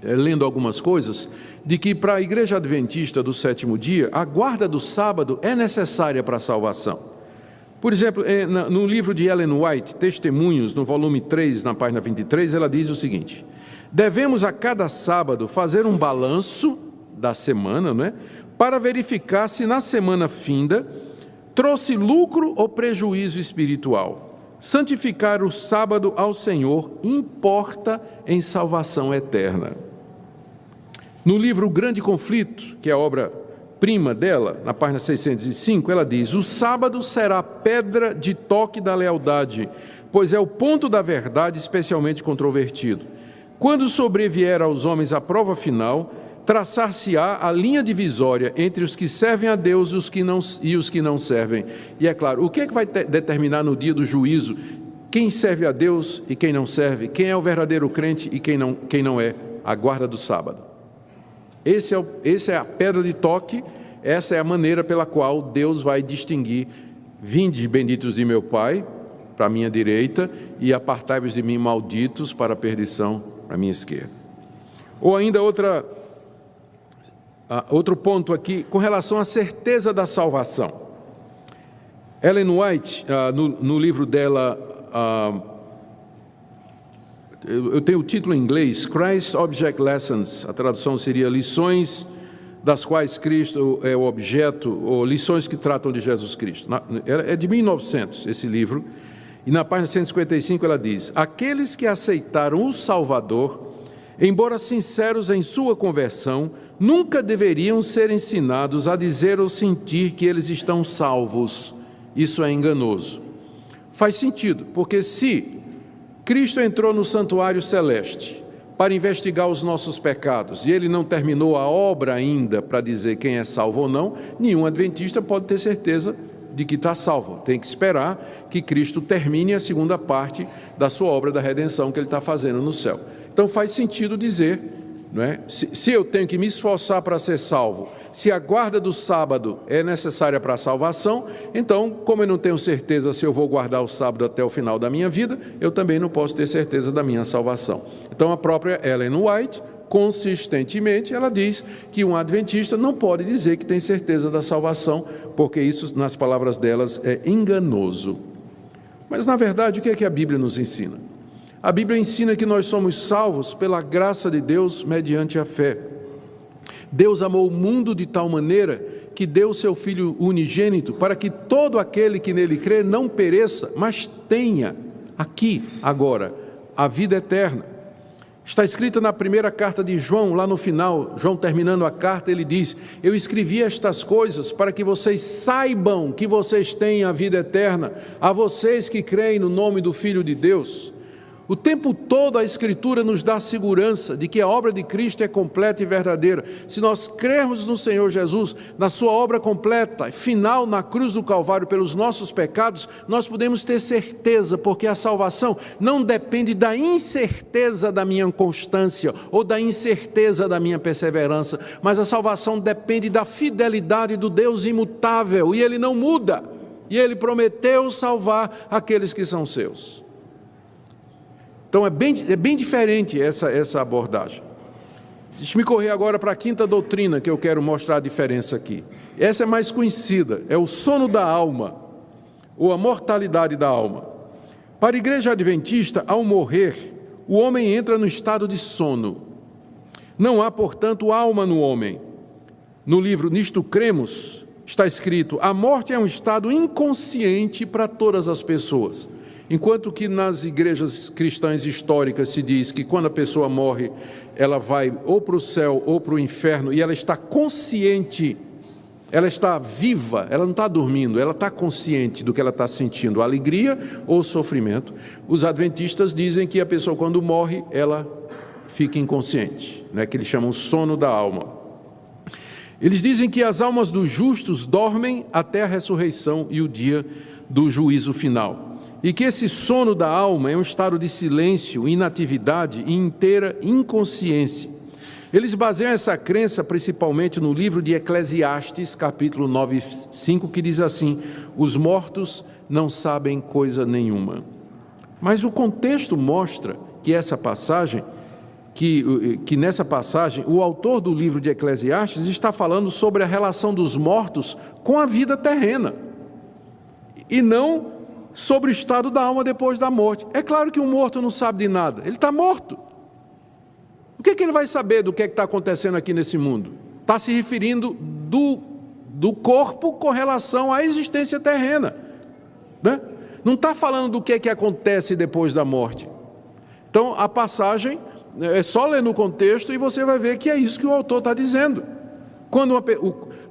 lendo algumas coisas, de que para a Igreja Adventista do sétimo dia, a guarda do sábado é necessária para a salvação. Por exemplo, no livro de Ellen White, Testemunhos, no volume 3, na página 23, ela diz o seguinte: devemos a cada sábado fazer um balanço da semana, né, para verificar se na semana finda trouxe lucro ou prejuízo espiritual. Santificar o sábado ao Senhor importa em salvação eterna. No livro O Grande Conflito, que é a obra-prima dela, na página 605, ela diz: o sábado será a pedra de toque da lealdade, pois é o ponto da verdade especialmente controvertido. Quando sobrevier aos homens a prova final, traçar-se-á a linha divisória entre os que servem a Deus e os que não servem. E é claro, o que é que vai determinar no dia do juízo quem serve a Deus e quem não serve, quem é o verdadeiro crente e quem não é, a guarda do sábado. Essa é a pedra de toque, essa é a maneira pela qual Deus vai distinguir: vinde benditos de meu Pai, para a minha direita, e apartai-vos de mim, malditos, para a perdição, para a minha esquerda. Ou ainda outro ponto aqui, com relação à certeza da salvação. Ellen White, no livro dela, eu tenho o título em inglês, Christ Object Lessons, a tradução seria lições das quais Cristo é o objeto, ou lições que tratam de Jesus Cristo. É de 1900 esse livro, e na página 155 ela diz: aqueles que aceitaram o Salvador, embora sinceros em sua conversão, nunca deveriam ser ensinados a dizer ou sentir que eles estão salvos. Isso é enganoso. Faz sentido, porque se Cristo entrou no santuário celeste para investigar os nossos pecados, e Ele não terminou a obra ainda para dizer quem é salvo ou não, nenhum adventista pode ter certeza de que está salvo. Tem que esperar que Cristo termine a segunda parte da sua obra da redenção que Ele está fazendo no céu. Então faz sentido dizer, não é? Se eu tenho que me esforçar para ser salvo, se a guarda do sábado é necessária para a salvação, então, como eu não tenho certeza se eu vou guardar o sábado até o final da minha vida, eu também não posso ter certeza da minha salvação. Então a própria Ellen White, consistentemente, ela diz que um adventista não pode dizer que tem certeza da salvação, porque isso, nas palavras delas, é enganoso. Mas, na verdade, o que é que a Bíblia nos ensina? A Bíblia ensina que nós somos salvos pela graça de Deus mediante a fé. Deus amou o mundo de tal maneira que deu o seu Filho unigênito para que todo aquele que nele crê não pereça, mas tenha aqui, agora, a vida eterna. Está escrito na primeira carta de João, lá no final, João terminando a carta, ele diz: eu escrevi estas coisas para que vocês saibam que vocês têm a vida eterna, a vocês que creem no nome do Filho de Deus. O tempo todo a Escritura nos dá segurança de que a obra de Cristo é completa e verdadeira. Se nós crermos no Senhor Jesus, na sua obra completa, final na cruz do Calvário pelos nossos pecados, nós podemos ter certeza, porque a salvação não depende da incerteza da minha constância ou da incerteza da minha perseverança, mas a salvação depende da fidelidade do Deus imutável, e Ele não muda, e Ele prometeu salvar aqueles que são seus. Então é bem diferente essa abordagem. Deixa-me correr agora para a quinta doutrina, que eu quero mostrar a diferença aqui. Essa é mais conhecida, é o sono da alma, ou a mortalidade da alma. Para a igreja adventista, ao morrer, o homem entra no estado de sono. Não há, portanto, alma no homem. No livro Nisto Cremos, está escrito: a morte é um estado inconsciente para todas as pessoas. Enquanto que nas igrejas cristãs históricas se diz que quando a pessoa morre, ela vai ou para o céu ou para o inferno, e ela está consciente, ela está viva, ela não está dormindo, ela está consciente do que ela está sentindo, alegria ou sofrimento. Os adventistas dizem que a pessoa, quando morre, ela fica inconsciente, né? Que eles chamam sono da alma. Eles dizem que as almas dos justos dormem até a ressurreição e o dia do juízo final. E que esse sono da alma é um estado de silêncio, inatividade e inteira inconsciência. Eles baseiam essa crença principalmente no livro de Eclesiastes, capítulo 9:5, que diz assim: os mortos não sabem coisa nenhuma. Mas o contexto mostra que essa passagem, que nessa passagem, o autor do livro de Eclesiastes está falando sobre a relação dos mortos com a vida terrena, e não sobre o estado da alma depois da morte. É claro que um morto não sabe de nada, ele está morto. O que ele vai saber do que está acontecendo aqui nesse mundo? Está se referindo do corpo com relação à existência terrena, né? Não está falando do que acontece depois da morte. Então a passagem é só ler no contexto e você vai ver que é isso que o autor está dizendo. Quando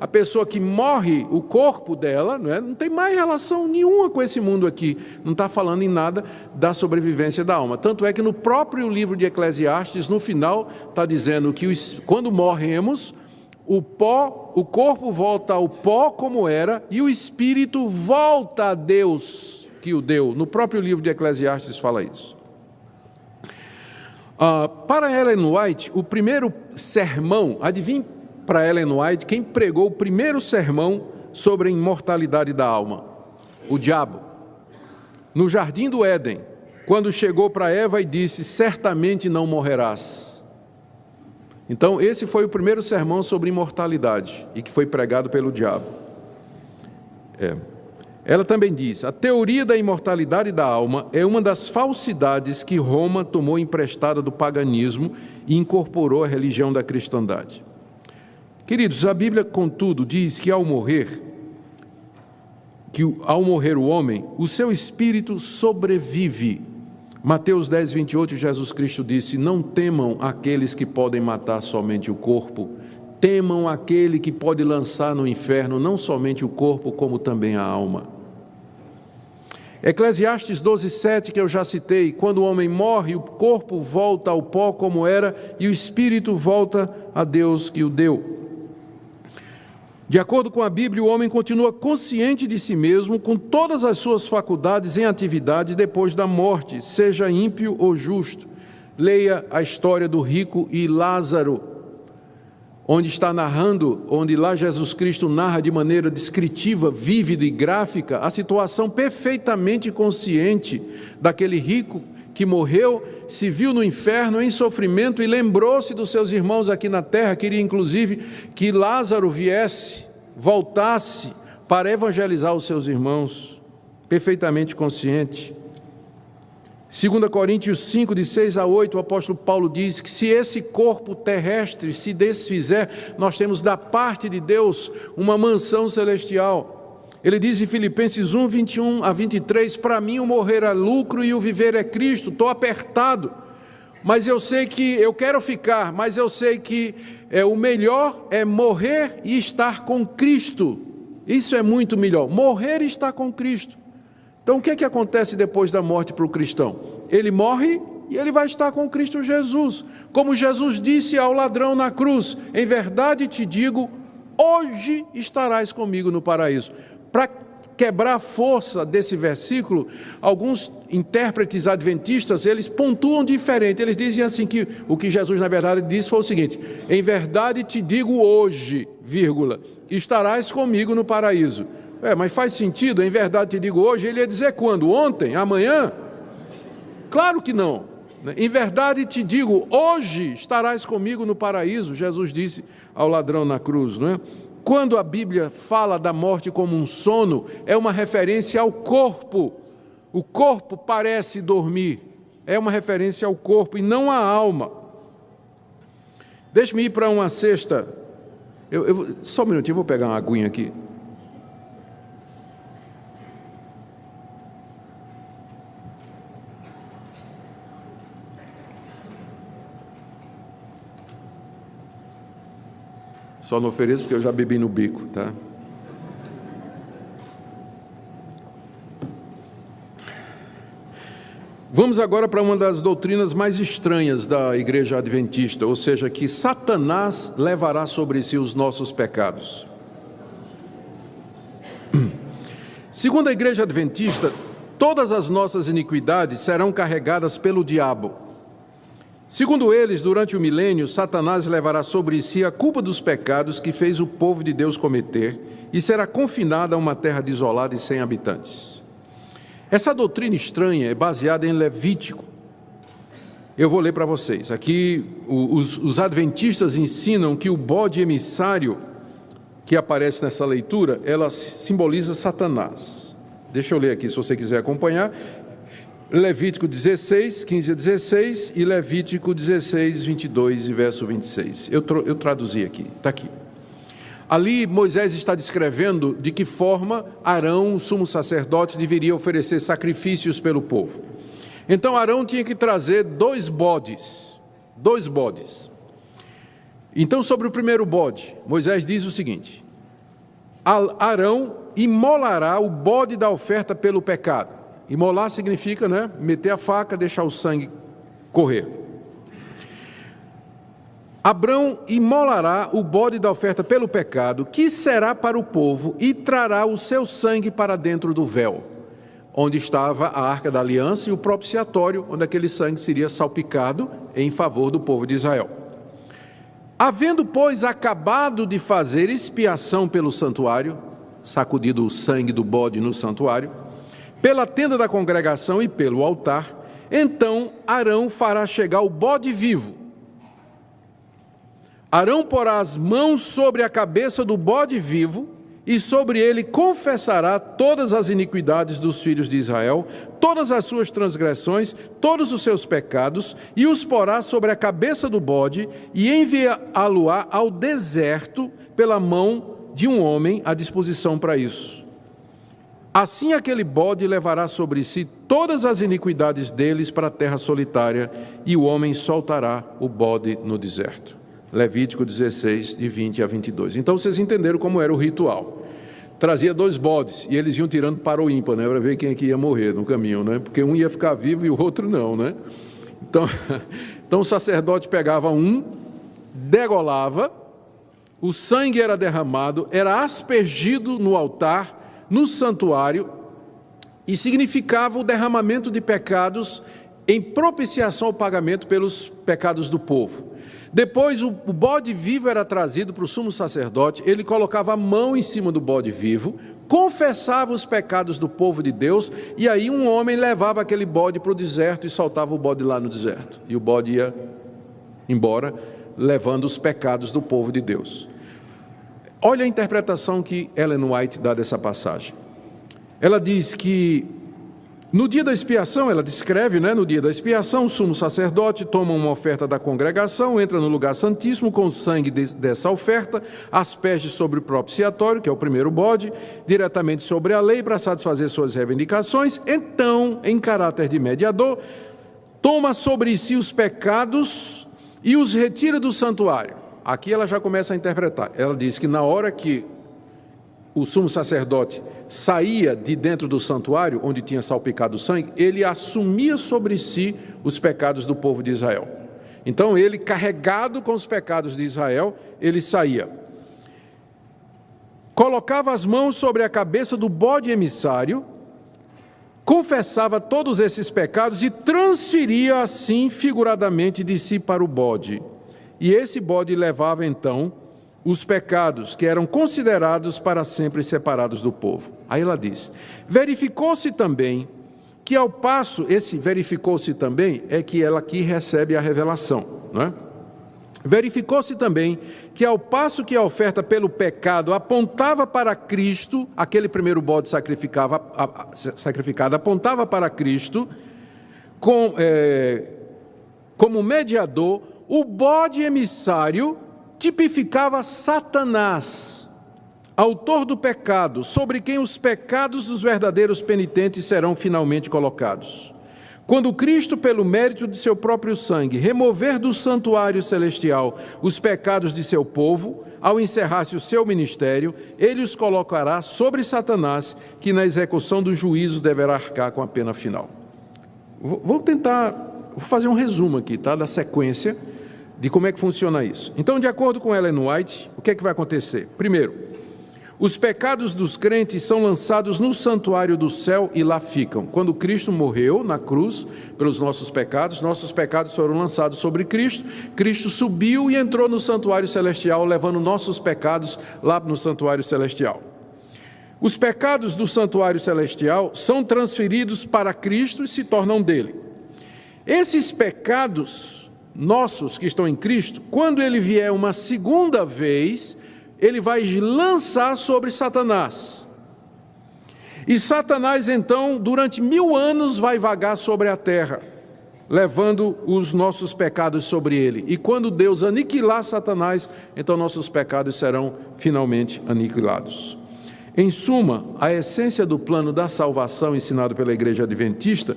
a pessoa que morre, o corpo dela, não tem mais relação nenhuma com esse mundo aqui, não está falando em nada da sobrevivência da alma. Tanto é que no próprio livro de Eclesiastes, no final, está dizendo que quando morremos, o corpo volta ao pó como era, e o espírito volta a Deus, que o deu. No próprio livro de Eclesiastes fala isso. Para Ellen White, o primeiro sermão, adivinhe para Ellen White quem pregou o primeiro sermão sobre a imortalidade da alma? O diabo. No jardim do Éden, quando chegou para Eva e disse: certamente não morrerás. Então esse foi o primeiro sermão sobre imortalidade e que foi pregado pelo diabo. Ela também diz: a teoria da imortalidade da alma é uma das falsidades que Roma tomou emprestada do paganismo e incorporou à religião da cristandade. Queridos, a Bíblia, contudo, diz que ao morrer o homem, o seu espírito sobrevive. Mateus 10, 28, Jesus Cristo disse: não temam aqueles que podem matar somente o corpo, temam aquele que pode lançar no inferno não somente o corpo, como também a alma. Eclesiastes 12, 7, que eu já citei: quando o homem morre, o corpo volta ao pó como era, e o espírito volta a Deus que o deu. De acordo com a Bíblia, o homem continua consciente de si mesmo, com todas as suas faculdades em atividade depois da morte, seja ímpio ou justo. Leia a história do rico e Lázaro, onde lá Jesus Cristo narra de maneira descritiva, vívida e gráfica a situação perfeitamente consciente daquele rico que morreu, se viu no inferno em sofrimento e lembrou-se dos seus irmãos aqui na terra. Queria inclusive que Lázaro voltasse para evangelizar os seus irmãos, perfeitamente consciente. 2 Coríntios 5, de 6 a 8, o apóstolo Paulo diz que se esse corpo terrestre se desfizer, nós temos da parte de Deus uma mansão celestial. Ele diz em Filipenses 1, 21 a 23, para mim o morrer é lucro e o viver é Cristo. Estou apertado, mas eu sei que eu quero ficar, mas eu sei que o melhor é morrer e estar com Cristo. Isso é muito melhor, morrer e estar com Cristo. Então o que é que acontece depois da morte para o cristão? Ele morre e ele vai estar com Cristo Jesus. Como Jesus disse ao ladrão na cruz: em verdade te digo, hoje estarás comigo no paraíso. Para quebrar a força desse versículo, alguns intérpretes adventistas, eles pontuam diferente. Eles dizem assim que o que Jesus na verdade disse foi o seguinte: em verdade te digo hoje, vírgula, estarás comigo no paraíso. Mas faz sentido, em verdade te digo hoje, ele ia dizer quando? Ontem? Amanhã? Claro que não. Em verdade te digo, hoje estarás comigo no paraíso, Jesus disse ao ladrão na cruz, não é? Quando a Bíblia fala da morte como um sono, é uma referência ao corpo. O corpo parece dormir, é uma referência ao corpo e não à alma. Deixe-me ir para uma sexta. Só um minutinho, eu vou pegar uma aguinha aqui. Só não ofereço porque eu já bebi no bico, tá? Vamos agora para uma das doutrinas mais estranhas da Igreja Adventista, ou seja, que Satanás levará sobre si os nossos pecados. Segundo a Igreja Adventista, todas as nossas iniquidades serão carregadas pelo diabo. Segundo eles, durante o milênio, Satanás levará sobre si a culpa dos pecados que fez o povo de Deus cometer e será confinado a uma terra desolada e sem habitantes. Essa doutrina estranha é baseada em Levítico. Eu vou ler para vocês. Aqui, os adventistas ensinam que o bode emissário que aparece nessa leitura, ela simboliza Satanás. Deixa eu ler aqui, se você quiser acompanhar. Levítico 16, 15 a 16 e Levítico 16, 22 e verso 26. Eu traduzi aqui, está aqui. Ali Moisés está descrevendo de que forma Arão, o sumo sacerdote, deveria oferecer sacrifícios pelo povo. Então Arão tinha que trazer dois bodes. Então sobre o primeiro bode, Moisés diz o seguinte: Arão imolará o bode da oferta pelo pecado. Imolar significa, né, meter a faca, deixar o sangue correr. Arão imolará o bode da oferta pelo pecado, que será para o povo, e trará o seu sangue para dentro do véu. onde estava a Arca da Aliança, e o propiciatório, onde aquele sangue seria salpicado em favor do povo de Israel. Havendo, pois, acabado de fazer expiação pelo santuário, sacudido o sangue do bode no santuário, pela tenda da congregação e pelo altar, então Arão fará chegar o bode vivo. Arão porá as mãos sobre a cabeça do bode vivo, e sobre ele confessará todas as iniquidades dos filhos de Israel, todas as suas transgressões, todos os seus pecados, e os porá sobre a cabeça do bode, e enviá-lo-á ao deserto pela mão de um homem à disposição para isso. Assim aquele bode levará sobre si todas as iniquidades deles para a terra solitária, e o homem soltará o bode no deserto. Levítico 16, de 20 a 22. Então vocês entenderam como era o ritual. Trazia 2 bodes e eles iam tirando para o ímpar, né, para ver quem é que ia morrer no caminho, né, porque um ia ficar vivo e o outro não, né. Então o sacerdote pegava um, degolava, o sangue era derramado, era aspergido no altar, no santuário, e significava o derramamento de pecados em propiciação ao pagamento pelos pecados do povo. Depois o bode vivo era trazido para o sumo sacerdote, ele colocava a mão em cima do bode vivo, confessava os pecados do povo de Deus, e aí um homem levava aquele bode para o deserto e soltava o bode lá no deserto. E o bode ia embora, levando os pecados do povo de Deus. Olha a interpretação que Ellen White dá dessa passagem. Ela diz que no dia da expiação, ela descreve, no dia da expiação, o sumo sacerdote toma uma oferta da congregação, entra no lugar santíssimo com o sangue dessa oferta, asperge sobre o propiciatório, que é o primeiro bode, diretamente sobre a lei para satisfazer suas reivindicações. Então, em caráter de mediador, toma sobre si os pecados e os retira do santuário. Aqui ela já começa a interpretar. Ela diz que na hora que o sumo sacerdote saía de dentro do santuário, onde tinha salpicado o sangue, ele assumia sobre si os pecados do povo de Israel. Então ele, carregado com os pecados de Israel, ele saía. Colocava as mãos sobre a cabeça do bode emissário, confessava todos esses pecados e transferia assim figuradamente de si para o bode. E esse bode levava então os pecados que eram considerados para sempre separados do povo. Aí ela diz, verificou-se também que ao passo, esse verificou-se também é que ela aqui recebe a revelação, não é? Verificou-se também que ao passo que a oferta pelo pecado apontava para Cristo, aquele primeiro bode sacrificado apontava para Cristo, como mediador, o bode emissário tipificava Satanás, autor do pecado, sobre quem os pecados dos verdadeiros penitentes serão finalmente colocados. Quando Cristo, pelo mérito de seu próprio sangue, remover do santuário celestial os pecados de seu povo, ao encerrar-se o seu ministério, ele os colocará sobre Satanás, que na execução do juízo deverá arcar com a pena final. Vou fazer um resumo aqui, tá, da sequência de como é que funciona isso. Então, de acordo com Ellen White, o que é que vai acontecer? Primeiro, os pecados dos crentes são lançados no santuário do céu e lá ficam. Quando Cristo morreu na cruz pelos nossos pecados foram lançados sobre Cristo, Cristo subiu e entrou no santuário celestial, levando nossos pecados lá no santuário celestial. Os pecados do santuário celestial são transferidos para Cristo e se tornam dele. Esses pecados nossos que estão em Cristo, quando ele vier uma segunda vez, ele vai lançar sobre Satanás. E Satanás, então, durante 1000 anos vai vagar sobre a terra, levando os nossos pecados sobre ele. E quando Deus aniquilar Satanás, então nossos pecados serão finalmente aniquilados. Em suma, a essência do plano da salvação ensinado pela Igreja Adventista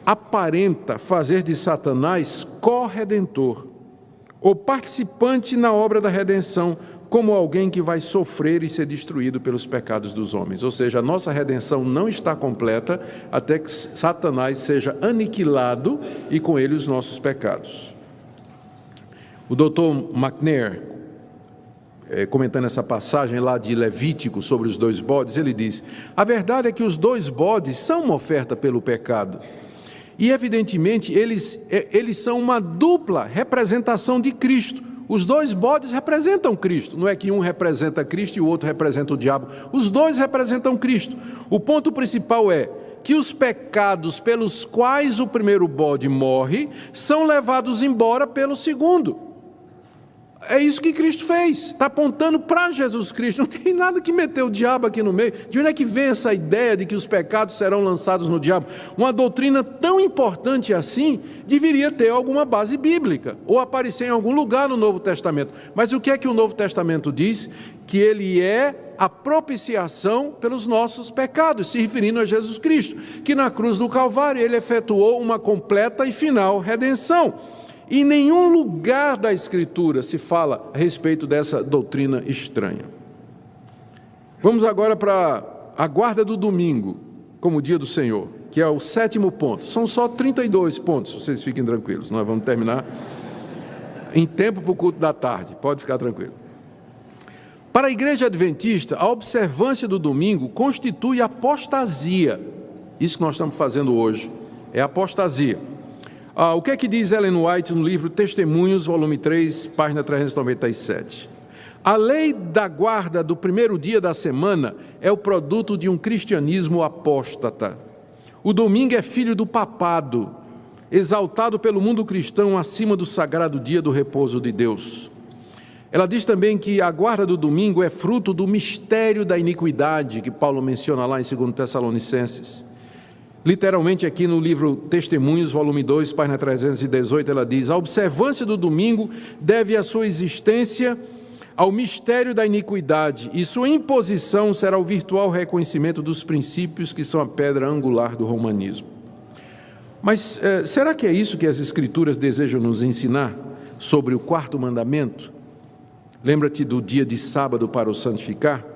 aparenta fazer de Satanás corredentor, ou participante na obra da redenção, como alguém que vai sofrer e ser destruído pelos pecados dos homens. Ou seja, a nossa redenção não está completa até que Satanás seja aniquilado e com ele os nossos pecados. O Dr. McNair comentando essa passagem lá de Levítico sobre os 2 bodes, ele diz: a verdade é que os 2 bodes são uma oferta pelo pecado. E, evidentemente, eles são uma dupla representação de Cristo. Os 2 bodes representam Cristo. Não é que um representa Cristo e o outro representa o diabo. Os 2 representam Cristo. O ponto principal é que os pecados pelos quais o primeiro bode morre são levados embora pelo segundo. É isso que Cristo fez, está apontando para Jesus Cristo, não tem nada que meter o diabo aqui no meio. De onde é que vem essa ideia de que os pecados serão lançados no diabo? Uma doutrina tão importante assim deveria ter alguma base bíblica, ou aparecer em algum lugar no Novo Testamento. Mas o que é que o Novo Testamento diz? Que ele é a propiciação pelos nossos pecados, se referindo a Jesus Cristo, que na cruz do Calvário ele efetuou uma completa e final redenção. Em nenhum lugar da Escritura se fala a respeito dessa doutrina estranha. Vamos agora para a guarda do domingo, como dia do Senhor, que é o 7º ponto. São só 32 pontos, vocês fiquem tranquilos. Nós vamos terminar em tempo para o culto da tarde, pode ficar tranquilo. Para a igreja adventista, a observância do domingo constitui apostasia. Isso que nós estamos fazendo hoje é apostasia. O que é que diz Ellen White no livro Testemunhos, volume 3, página 397? A lei da guarda do primeiro dia da semana é o produto de um cristianismo apóstata. O domingo é filho do papado, exaltado pelo mundo cristão acima do sagrado dia do repouso de Deus. Ela diz também que a guarda do domingo é fruto do mistério da iniquidade, que Paulo menciona lá em 2 Tessalonicenses. Literalmente aqui no livro Testemunhos, volume 2, página 318, ela diz: a observância do domingo deve a sua existência ao mistério da iniquidade, e sua imposição será o virtual reconhecimento dos princípios que são a pedra angular do romanismo. Mas será que é isso que as Escrituras desejam nos ensinar sobre o 4º mandamento? Lembra-te do dia de sábado para o santificar?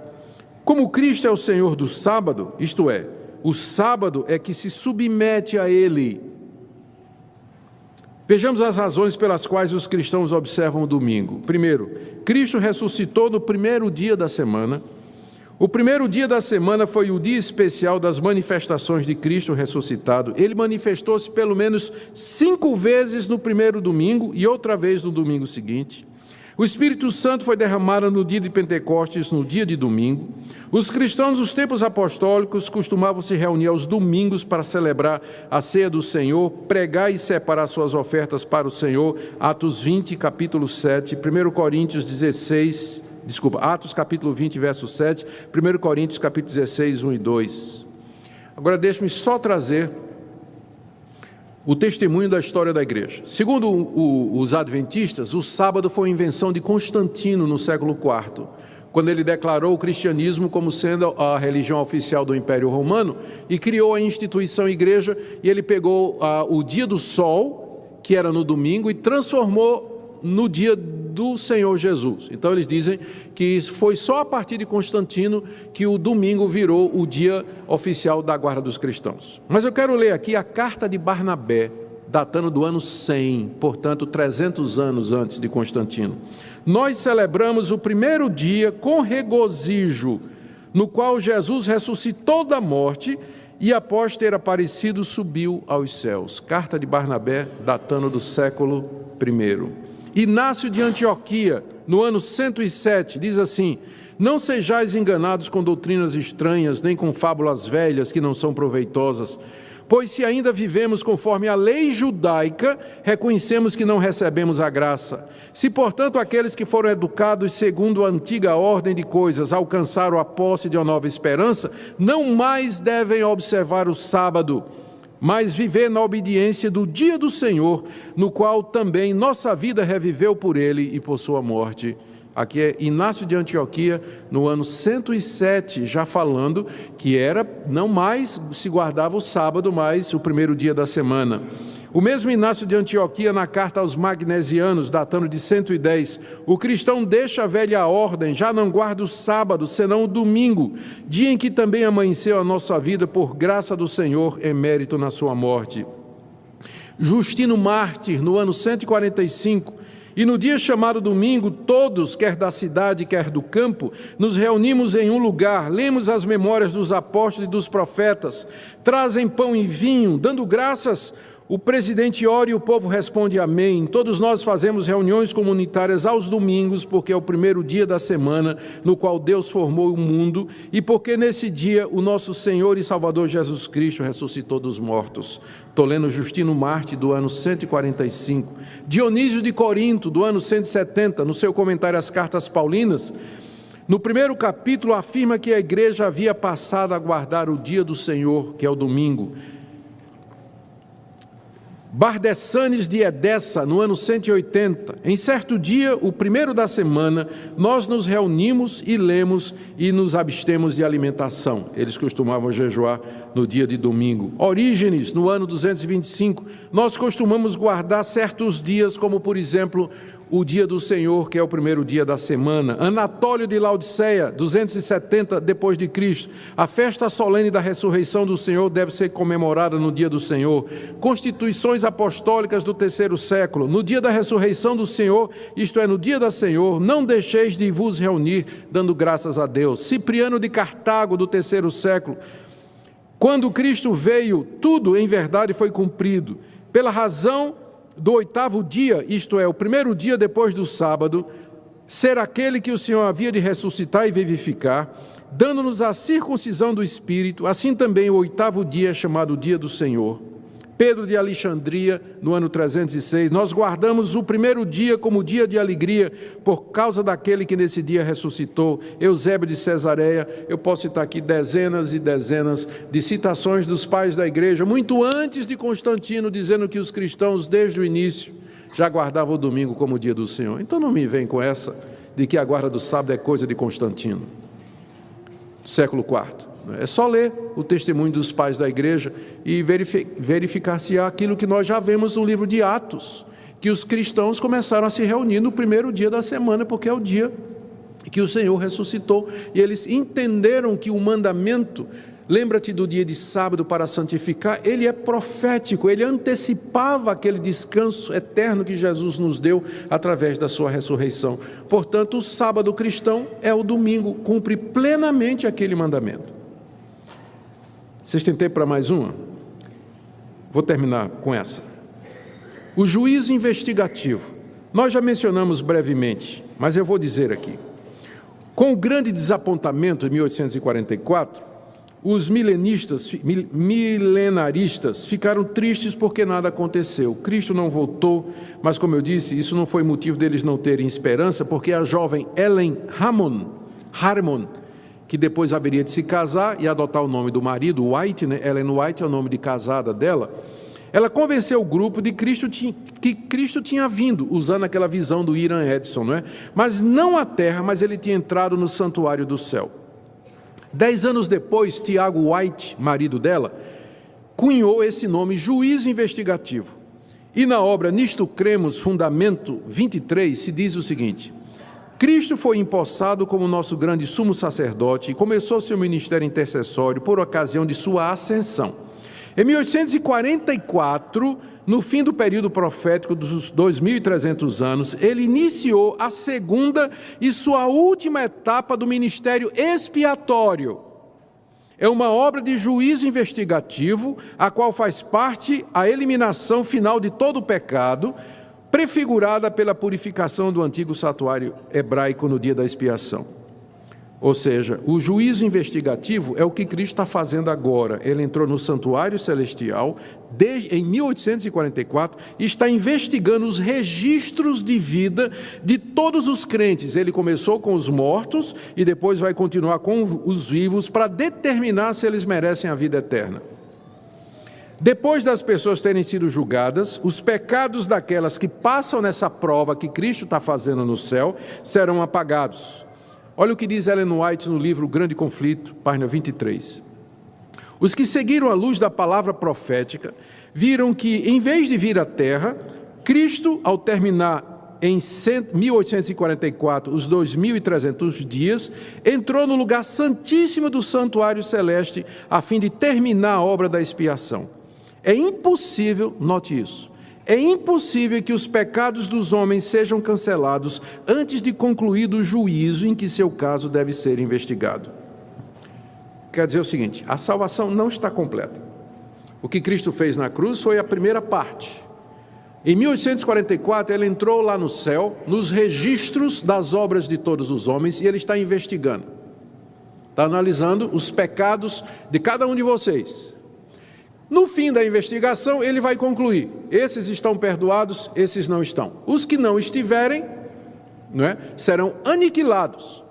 Como Cristo é o Senhor do sábado, isto é, o sábado é que se submete a ele. Vejamos as razões pelas quais os cristãos observam o domingo. Primeiro, Cristo ressuscitou no primeiro dia da semana. O primeiro dia da semana foi o dia especial das manifestações de Cristo ressuscitado. Ele manifestou-se pelo menos 5 vezes no primeiro domingo e outra vez no domingo seguinte. O Espírito Santo foi derramado no dia de Pentecostes, no dia de domingo. Os cristãos dos tempos apostólicos costumavam se reunir aos domingos para celebrar a ceia do Senhor, pregar e separar suas ofertas para o Senhor. Atos 20, capítulo 7, 1 Coríntios 16, Atos capítulo 20, verso 7, 1 Coríntios capítulo 16, 1 e 2. Agora deixe-me só trazer o testemunho da história da igreja. Segundo os adventistas, o sábado foi uma invenção de Constantino no século IV, quando ele declarou o cristianismo como sendo a religião oficial do Império Romano e criou a instituição igreja, e ele pegou o dia do sol, que era no domingo, e transformou no dia do Senhor Jesus. Então eles dizem que foi só a partir de Constantino que o domingo virou o dia oficial da guarda dos cristãos. Mas eu quero ler aqui a carta de Barnabé, datando do ano 100, portanto 300 anos antes de Constantino. Nós celebramos o primeiro dia com regozijo, no qual Jesus ressuscitou da morte e após ter aparecido subiu aos céus. Carta de Barnabé, datando do século I. Inácio de Antioquia, no ano 107, diz assim: não sejais enganados com doutrinas estranhas, nem com fábulas velhas que não são proveitosas, pois se ainda vivemos conforme a lei judaica, reconhecemos que não recebemos a graça. Se, portanto, aqueles que foram educados segundo a antiga ordem de coisas alcançaram a posse de uma nova esperança, não mais devem observar o sábado, mas viver na obediência do dia do Senhor, no qual também nossa vida reviveu por ele e por sua morte. Aqui é Inácio de Antioquia, no ano 107, já falando que não mais se guardava o sábado, mas o primeiro dia da semana. O mesmo Inácio de Antioquia, na carta aos Magnesianos, datando de 110, o cristão deixa a velha ordem, já não guarda o sábado, senão o domingo, dia em que também amanheceu a nossa vida por graça do Senhor, emérito na sua morte. Justino Mártir, no ano 145, E no dia chamado domingo, todos, quer da cidade, quer do campo, nos reunimos em um lugar, lemos as memórias dos apóstolos e dos profetas, trazem pão e vinho, dando graças. O presidente ora e o povo responde amém. Todos nós fazemos reuniões comunitárias aos domingos, porque é o primeiro dia da semana no qual Deus formou o mundo e porque nesse dia o nosso Senhor e Salvador Jesus Cristo ressuscitou dos mortos. Estou lendo Justino Marte, do ano 145. Dionísio de Corinto, do ano 170, no seu comentário às cartas paulinas, no primeiro capítulo afirma que a igreja havia passado a guardar o dia do Senhor, que é o domingo. Bardessanes de Edessa, no ano 180, em certo dia, o primeiro da semana, nós nos reunimos e lemos e nos abstemos de alimentação. Eles costumavam jejuar no dia de domingo. Orígenes, no ano 225, nós costumamos guardar certos dias, como por exemplo, o dia do Senhor, que é o primeiro dia da semana. Anatólio de Laodiceia, 270 depois de Cristo. A festa solene da ressurreição do Senhor deve ser comemorada no dia do Senhor. Constituições apostólicas do terceiro século. No dia da ressurreição do Senhor, isto é, no dia da Senhor, não deixeis de vos reunir, dando graças a Deus. Cipriano de Cartago, do terceiro século. Quando Cristo veio, tudo em verdade foi cumprido. Pela razão do oitavo dia, isto é, o primeiro dia depois do sábado, ser aquele que o Senhor havia de ressuscitar e vivificar, dando-nos a circuncisão do Espírito, assim também o oitavo dia é chamado dia do Senhor. Pedro de Alexandria, no ano 306, nós guardamos o primeiro dia como dia de alegria, por causa daquele que nesse dia ressuscitou. Eusébio de Cesareia, eu posso citar aqui dezenas e dezenas de citações dos pais da igreja, muito antes de Constantino, dizendo que os cristãos, desde o início, já guardavam o domingo como dia do Senhor. Então não me vem com essa de que a guarda do sábado é coisa de Constantino, século IV. É só ler o testemunho dos pais da igreja e verificar se há aquilo que nós já vemos no livro de Atos, que os cristãos começaram a se reunir no primeiro dia da semana, porque é o dia que o Senhor ressuscitou, e eles entenderam que o mandamento, lembra-te do dia de sábado para santificar, ele é profético, ele antecipava aquele descanso eterno que Jesus nos deu através da sua ressurreição. Portanto, o sábado cristão é o domingo, cumpre plenamente aquele mandamento. Vocês têm tempo para mais uma? Vou terminar com essa. O juízo investigativo. Nós já mencionamos brevemente, mas eu vou dizer aqui. Com o grande desapontamento de 1844, os milenaristas ficaram tristes porque nada aconteceu. Cristo não voltou, mas como eu disse, isso não foi motivo deles não terem esperança, porque a jovem Ellen Harmon, que depois haveria de se casar e adotar o nome do marido, White, né? Ellen White é o nome de casada dela, ela convenceu o grupo de que Cristo tinha vindo, usando aquela visão do Hiram Edson, não é? Mas não à terra, mas ele tinha entrado no santuário do céu. 10 anos depois, Tiago White, marido dela, cunhou esse nome, juízo investigativo. E na obra Nisto Cremos, Fundamento 23, se diz o seguinte: Cristo foi empossado como nosso grande sumo sacerdote e começou seu ministério intercessório por ocasião de sua ascensão. Em 1844, no fim do período profético dos 2.300 anos, ele iniciou a segunda e sua última etapa do ministério expiatório. É uma obra de juízo investigativo, a qual faz parte a eliminação final de todo o pecado, prefigurada pela purificação do antigo santuário hebraico no dia da expiação. Ou seja, o juízo investigativo é o que Cristo está fazendo agora. Ele entrou no santuário celestial em 1844 e está investigando os registros de vida de todos os crentes. Ele começou com os mortos e depois vai continuar com os vivos para determinar se eles merecem a vida eterna. Depois das pessoas terem sido julgadas, os pecados daquelas que passam nessa prova que Cristo está fazendo no céu serão apagados. Olha o que diz Ellen White no livro O Grande Conflito, página 23. Os que seguiram a luz da palavra profética viram que, em vez de vir à terra, Cristo, ao terminar em 1844 os 2.300 dias, entrou no lugar santíssimo do santuário celeste a fim de terminar a obra da expiação. É impossível, note isso, É impossível que os pecados dos homens sejam cancelados antes de concluído o juízo em que seu caso deve ser investigado. Quer dizer o seguinte, a salvação não está completa. O que Cristo fez na cruz foi a primeira parte. Em 1844, ele entrou lá no céu, nos registros das obras de todos os homens, e ele está investigando. Está analisando os pecados de cada um de vocês. No fim da investigação, ele vai concluir: esses estão perdoados, esses não estão. Os que não estiverem, serão aniquilados.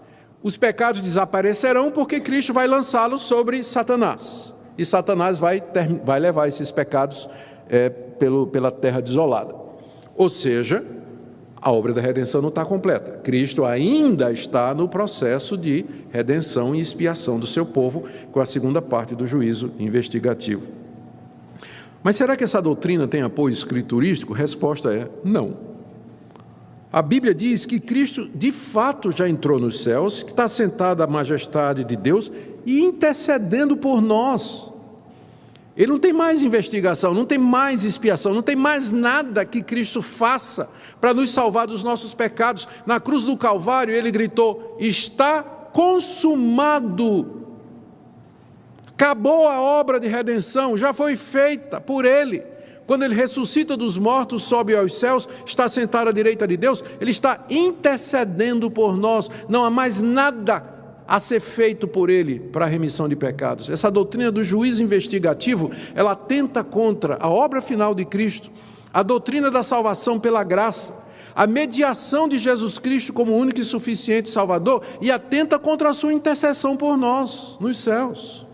Os pecados desaparecerão porque Cristo vai lançá-los sobre Satanás. E Satanás vai levar esses pecados pela terra desolada. Ou seja, a obra da redenção não está completa. Cristo ainda está no processo de redenção e expiação do seu povo, com a segunda parte do juízo investigativo. Mas será que essa doutrina tem apoio escriturístico? Resposta é não. A Bíblia diz que Cristo de fato já entrou nos céus, que está sentado à majestade de Deus e intercedendo por nós. Ele não tem mais investigação, não tem mais expiação, não tem mais nada que Cristo faça para nos salvar dos nossos pecados. Na cruz do Calvário ele gritou: está consumado. Acabou a obra de redenção, já foi feita por ele. Quando ele ressuscita dos mortos, sobe aos céus, está sentado à direita de Deus, ele está intercedendo por nós. Não há mais nada a ser feito por ele para a remissão de pecados. Essa doutrina do juízo investigativo, ela atenta contra a obra final de Cristo, a doutrina da salvação pela graça, a mediação de Jesus Cristo como único e suficiente Salvador, e atenta contra a sua intercessão por nós nos céus.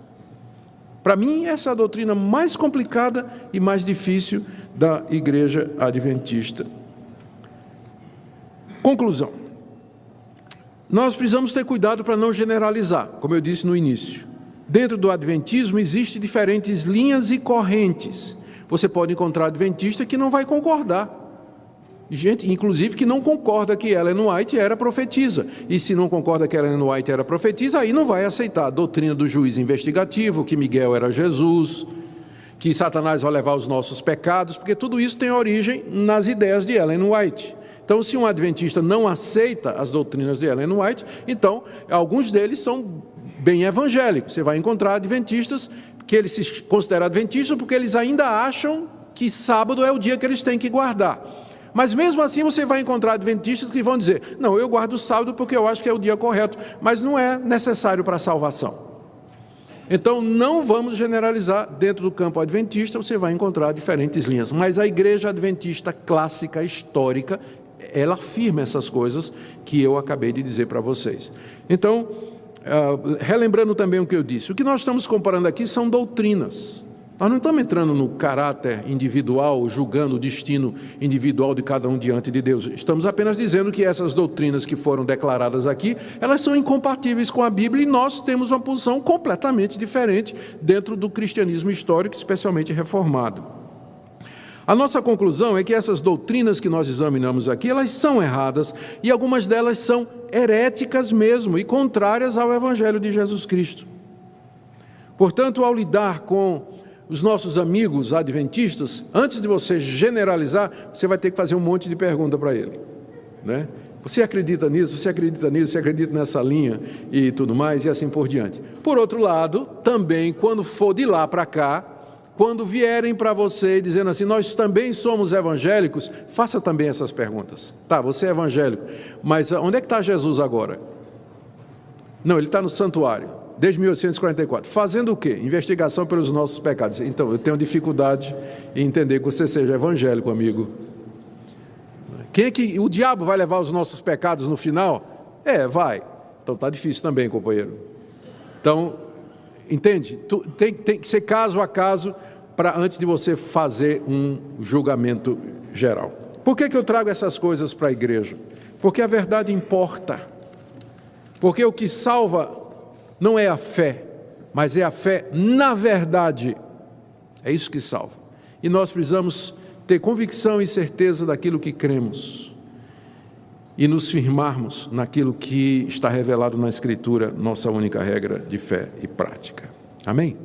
Para mim, essa é a doutrina mais complicada e mais difícil da Igreja Adventista. Conclusão. Nós precisamos ter cuidado para não generalizar, como eu disse no início. Dentro do Adventismo existem diferentes linhas e correntes. Você pode encontrar adventista que não vai concordar. Gente, inclusive, que não concorda que Ellen White era profetisa. E se não concorda que Ellen White era profetisa, aí não vai aceitar a doutrina do juiz investigativo, que Miguel era Jesus, que Satanás vai levar os nossos pecados, porque tudo isso tem origem nas ideias de Ellen White. Então, se um adventista não aceita as doutrinas de Ellen White, então, alguns deles são bem evangélicos. Você vai encontrar adventistas que eles se consideram adventistas porque eles ainda acham que sábado é o dia que eles têm que guardar. Mas mesmo assim você vai encontrar adventistas que vão dizer: não, eu guardo o sábado porque eu acho que é o dia correto, mas não é necessário para a salvação. Então, não vamos generalizar. Dentro do campo adventista você vai encontrar diferentes linhas, mas a Igreja Adventista clássica, histórica, ela afirma essas coisas que eu acabei de dizer para vocês. Então, relembrando também o que eu disse, o que nós estamos comparando aqui são doutrinas. Nós não estamos entrando no caráter individual, julgando o destino individual de cada um diante de Deus. Estamos apenas dizendo que essas doutrinas que foram declaradas aqui, elas são incompatíveis com a Bíblia e nós temos uma posição completamente diferente dentro do cristianismo histórico, especialmente reformado. A nossa conclusão é que essas doutrinas que nós examinamos aqui, elas são erradas e algumas delas são heréticas mesmo e contrárias ao Evangelho de Jesus Cristo. Portanto, ao lidar com os nossos amigos adventistas, antes de você generalizar, você vai ter que fazer um monte de pergunta para ele, né? Você acredita nisso, você acredita nisso, você acredita nessa linha e tudo mais, e assim por diante. Por outro lado, também, quando for de lá para cá, quando vierem para você dizendo assim: nós também somos evangélicos, faça também essas perguntas. Tá, você é evangélico, mas onde é que está Jesus agora? Não, ele está no santuário, desde 1844. Fazendo o quê? Investigação pelos nossos pecados. Então, eu tenho dificuldade em entender que você seja evangélico, amigo. Quem é que o diabo vai levar os nossos pecados no final? Vai. Então, está difícil também, companheiro. Então, entende? Tem que ser caso a caso antes de você fazer um julgamento geral. Por que eu trago essas coisas para a igreja? Porque a verdade importa. Porque o que salva não é a fé, mas é a fé na verdade. É isso que salva. E nós precisamos ter convicção e certeza daquilo que cremos e nos firmarmos naquilo que está revelado na Escritura, nossa única regra de fé e prática. Amém?